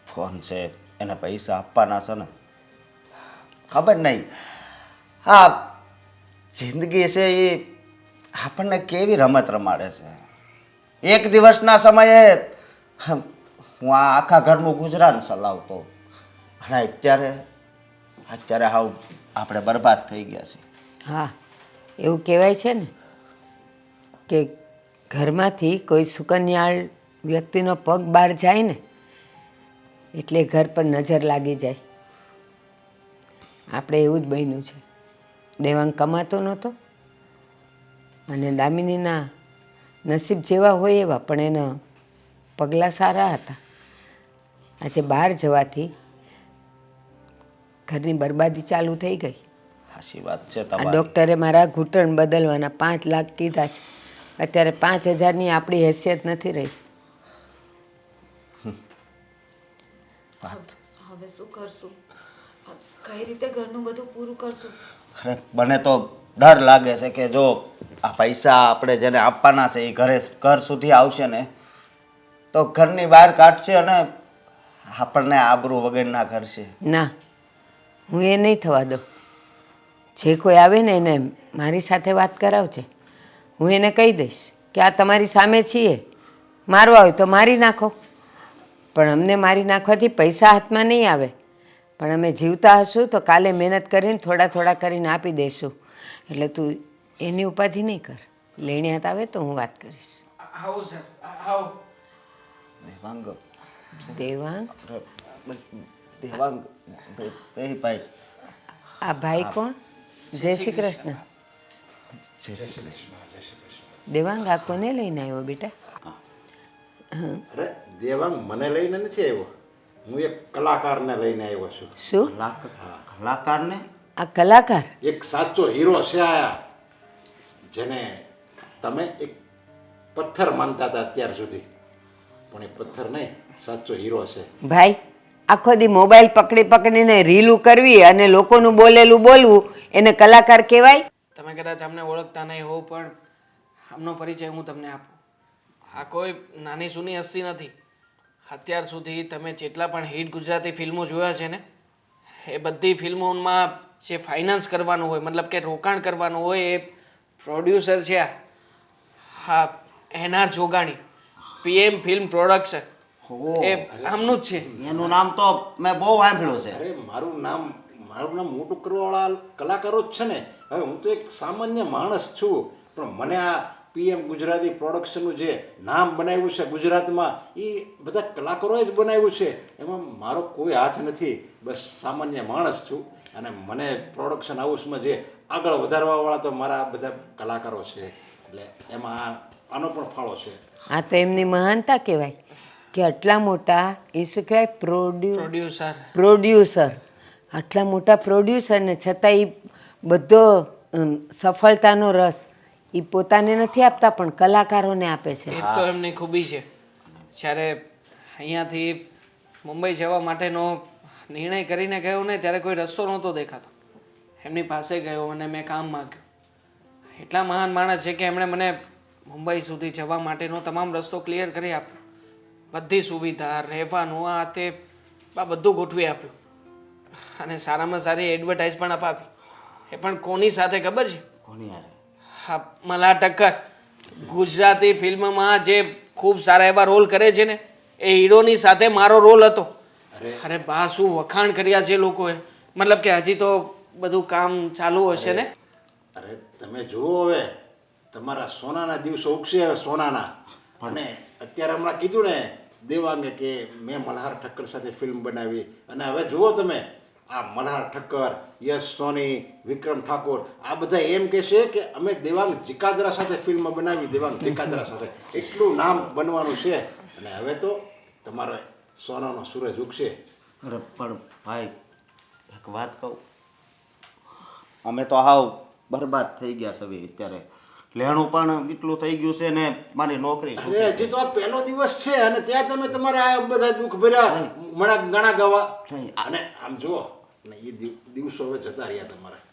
ફોન છે, એને પૈસા આપવાના છે ને. ખબર નહીં, હા, જિંદગી છે એ આપણને કેવી રમત રમાડે છે. એક દિવસના સમયે હું આ આખા ઘરનું ગુજરાન ચલાવતો અને અત્યારે હાવ આપણે બરબાદ થઈ ગયા છીએ. હા, એવું કહેવાય છે ને કે ઘરમાંથી કોઈ સુકન્યાળ વ્યક્તિનો પગ બહાર જાય ને એટલે ઘર પર નજર લાગી જાય. આપણે એવું જ બન્યું છે. દેવાંગ કમાતો નહોતો અને દામિનીના નસીબ જેવા હોય એવા, પણ એના પગલાં સારા હતા. આજે બહાર જવાથી ઘરની બરબાદી ચાલુ થઈ ગઈ. સાચી વાત છે આ તમારી. ડૉક્ટરે મારા ઘૂંટણ બદલવાના 5 લાખ કીધા છે. અત્યારે 5,000ની આપણી હેસિયત નથી રહી. વાત હવે શું કરશું? કઈ રીતે ઘરનું બધું પૂરું કરશું? અરે મને તો ડર લાગે છે કે જો આ પૈસા આપણે જેને આપવાના છે એ ઘર સુધી આવશે ને તો ઘરની બહાર કાઢશે અને આપણને આબરૂ વગરના કરશે. ના, હું એ નહીં થવા દઉં. જે કોઈ આવે ને એને મારી સાથે વાત કરાવજે. હું એને કહી દઈશ કે આ તમારી સામે છીએ, મારવા હોય તો મારી નાખો, પણ અમને મારી નાખવાથી પૈસા હાથમાં નહીં આવે. પણ અમે જીવતા હશું તો કાલે મહેનત કરીને થોડા કરીને આપી દઈશું. એટલે તું એની ઉપાધિ નહીં કર. લેણિયાત આવે તો હું વાત કરીશ. આવો સર, આવો. દેવાંગ દેવાંગ, દેવાંગ એ ભાઈ. આ ભાઈ કોણ? જય શ્રી કૃષ્ણ. જય શ્રી કૃષ્ણ. દેવાંગ, આ કોને લઈને આવ્યો બેટા? અરે દેવાંગ મને લઈને નથી આવ્યો, હું એક કલાકારને લઈને આવ્યો છું. શું? કલાકારને? આ કલાકાર? એક સાચો હીરો છે આયા, જેને તમે એક પથ્થર માનતા હતા અત્યાર સુધી, પણ એ પથ્થર નહીં, સાચો હીરો છે. ભાઈ, આખો દી મોબાઈલ પકડીને રીલું કરવી અને લોકોનું બોલેલું બોલવું એને કલાકાર કહેવાય? તમે કદાચ અમને ઓળખતા નહીં હોવ પણ આમનો પરિચય હું તમને આપું. આ કોઈ નાની સૂની હસ્તી નથી. અત્યાર સુધી તમે જેટલા પણ હિટ ગુજરાતી ફિલ્મો જોયા છે ને એ બધી ફિલ્મોમાં જે ફાઇનાન્સ કરવાનું હોય, મતલબ કે રોકાણ કરવાનું હોય, એ પ્રોડ્યુસર છે હા NR Jogani, PM film production. એ આમનું જ છે. એનું નામ તો મેં બહુ સાંભળ્યું છે. અરે મારું નામ મોટું કરવાવાળા કલાકારો જ છે ને. હવે હું તો એક સામાન્ય માણસ છું, પણ મને આ PM ગુજરાતી પ્રોડક્શનનું જે નામ બનાવ્યું છે ગુજરાતમાં, એ બધા કલાકારોએ જ બનાવ્યું છે. એમાં મારો કોઈ હાથ નથી, બસ સામાન્ય માણસ છું. અને મને પ્રોડક્શન હાઉસમાં જે આગળ વધારવાવાળા તો મારા બધા કલાકારો છે, એટલે એમાં આનો પણ ફાળો છે. આ તો એમની મહાનતા કહેવાય કે આટલા મોટા, એ શું કહેવાય, પ્રોડ્યુસર, આટલા મોટા પ્રોડ્યુસરને છતાં એ બધો સફળતાનો રસ એ પોતાને નથી આપતા પણ કલાકારોને આપે છે. એ તો એમની ખૂબી છે. જ્યારે અહીંયાથી મુંબઈ જવા માટેનો નિર્ણય કરીને ગયો ને ત્યારે કોઈ રસ્તો નહોતો દેખાતો. એમની પાસે ગયો અને મેં કામ માંગ્યું. એટલા મહાન માણસ છે કે એમણે મને મુંબઈ સુધી જવા માટેનો તમામ રસ્તો ક્લિયર કરી આપ્યો. બધી સુવિધા, રહેવાનું, આ તે આ બધું ગોઠવી આપ્યું અને સારામાં સારી એડવર્ટાઇઝ પણ અપાવી. એ પણ કોની સાથે ખબર છે? કોની યાર? હા, મલ્હાર ઠક્કર. ગુજરાતી ફિલ્મમાં જે ખૂબ સારા એવા રોલ કરે છે ને એ હીરોની સાથે મારો રોલ હતો. અરે બા, શું વખાણ કર્યા છે લોકોએ. મતલબ કે હજી તો બધું કામ ચાલુ હશે ને? અરે તમે જુઓ હવે તમારા સોનાના દિવસો ઉગશે હવે સોનાના. અને અત્યારે હમણાં કીધું ને દેવાંગે કે મેં મલ્હાર ઠક્કર સાથે ફિલ્મ બનાવી, અને હવે જુઓ તમે આ મલ્હાર ઠક્કર, યશ સોની, વિક્રમ ઠાકોર આ બધા એમ કહેશે કે અમે દેવાંગ જીકાદરા સાથે ફિલ્મ બનાવી, દેવાંગ જીકાદરા સાથે. એટલું નામ બનવાનું છે. અને હવે તો તમારો સોનાનો સૂરજ ઉગશે. અરે પણ ભાઈ એક વાત કહું, અમે તો હાવ બરબાદ થઈ ગયા છે હવે અત્યારે. લેણું પણ એટલું થઈ ગયું છે ને મારી નોકરી છૂટી અરે હજી તો આ પહેલો દિવસ છે અને ત્યાં તમે તમારા આ બધા દુઃખ ભર્યા ગણા ગાવા. નહીં. અને આમ જુઓ ને એ દિવસો હવે જતા રહ્યા તમારા.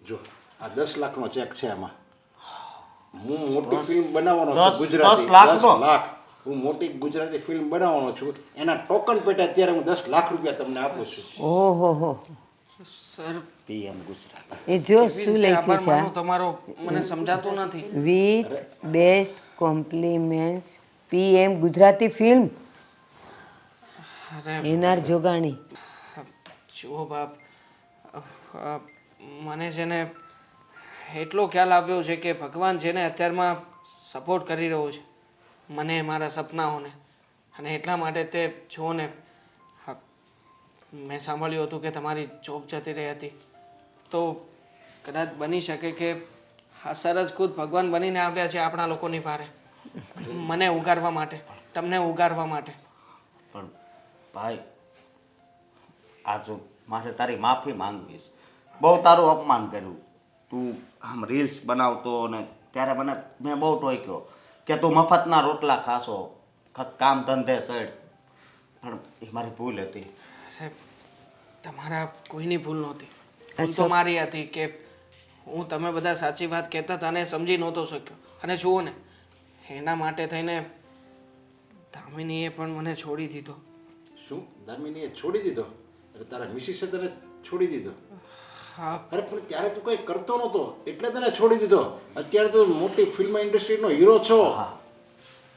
જો આ 10 લાખનો ચેક છે આમાં. હું મોટી ફિલ્મ બનાવવાનો છું 10 ગુજરાતી. લાખનો? 10 લાખ હું મોટી ગુજરાતી ફિલ્મ બનાવવાનો છું. એના ટોકન પેટે અત્યારે હું 10 લાખ રૂપિયા તમને આપું છું. ઓહો હો સર પીએમ ગુજરાત. એ જો કેવી શું રીતે લખ્યું આભાર છે માનું તમારો? મને સમજાતું નથી. With best compliments PM Gujarati film અરે એનઆર જોગાણી. જુઓ બાપ, મને છે ને એટલો ખ્યાલ આવ્યો છે કે ભગવાન છે ને અત્યારમાં સપોર્ટ કરી રહ્યો છે મને, મારા સપનાઓને. અને એટલા માટે તે જુઓ ને, મેં સાંભળ્યું હતું કે તમારી જોબ જતી રહી હતી, તો કદાચ બની શકે કે આ સર જ ખુદ ભગવાન બનીને આવ્યા છે આપણા લોકોની વારે, મને ઉગારવા માટે, તમને ઉગારવા માટે. પણ ભાઈ આ જો મારે તારી માફી માંગવી છે. બહુ તારું અપમાન કર્યું. તું આમ રીલ્સ બનાવતો ને ત્યારે મેં બહુ ટોક્યો કે તું મફતના રોટલા ખાશો, કામ ધંધે સડ. પણ એ મારી ભૂલ હતી. અરે તમારા કોઈની ભૂલ નહોતી, ભૂલ તો મારી હતી કે હું તમે બધા સાચી વાત કહેતા હતા અને સમજી નહોતો શક્યો. અને જુઓ ને, એના માટે થઈને દામિનીએ પણ મને છોડી દીધો. શું દામિનીએ છોડી દીધો? અરે તારા મિસિસે તને છોડી દીધો? હા, અરે પણ ત્યારે તું કંઈ કરતો નહોતો એટલે તને છોડી દીધો. અત્યારે તો મોટી ફિલ્મ ઇન્ડસ્ટ્રીનો હીરો છો.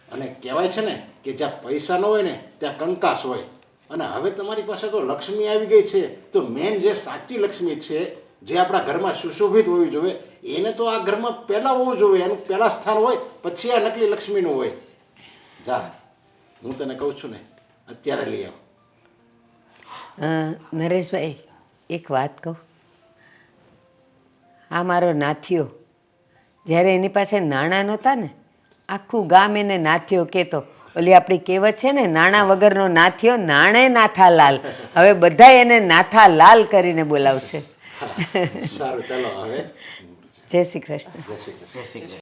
અને કહેવાય છે ને કે જ્યાં પૈસા ન હોય ને ત્યાં કંકાસ હોય. અને હવે તમારી પાસે તો લક્ષ્મી આવી ગઈ છે. તો મેન જે સાચી લક્ષ્મી છે, જે આપણા ઘરમાં સુશોભિત હોવી જોઈએ, એને તો આ ઘરમાં પહેલાં હોવું જોઈએ. એનું પહેલાં સ્થાન હોય, પછી આ નકલી લક્ષ્મીનું હોય. જા, હું તને કહું છું ને અત્યારે લઈ આવ. નરેશભાઈ એક વાત કહું, આ મારો નાથિયો જ્યારે એની પાસે નાણાં નહોતા ને, આખું ગામ એને નાથિયો કહેતો. ઓલી આપણી કહેવત છે ને, નાણાં વગરનો નાથિયો નાણે નાથાલાલ. હવે બધા એને નાથાલાલ કરીને બોલાવશે. સારું, ચાલો હવે જય શ્રી કૃષ્ણ. જય શ્રી કૃષ્ણ. જય શ્રી કૃષ્ણ.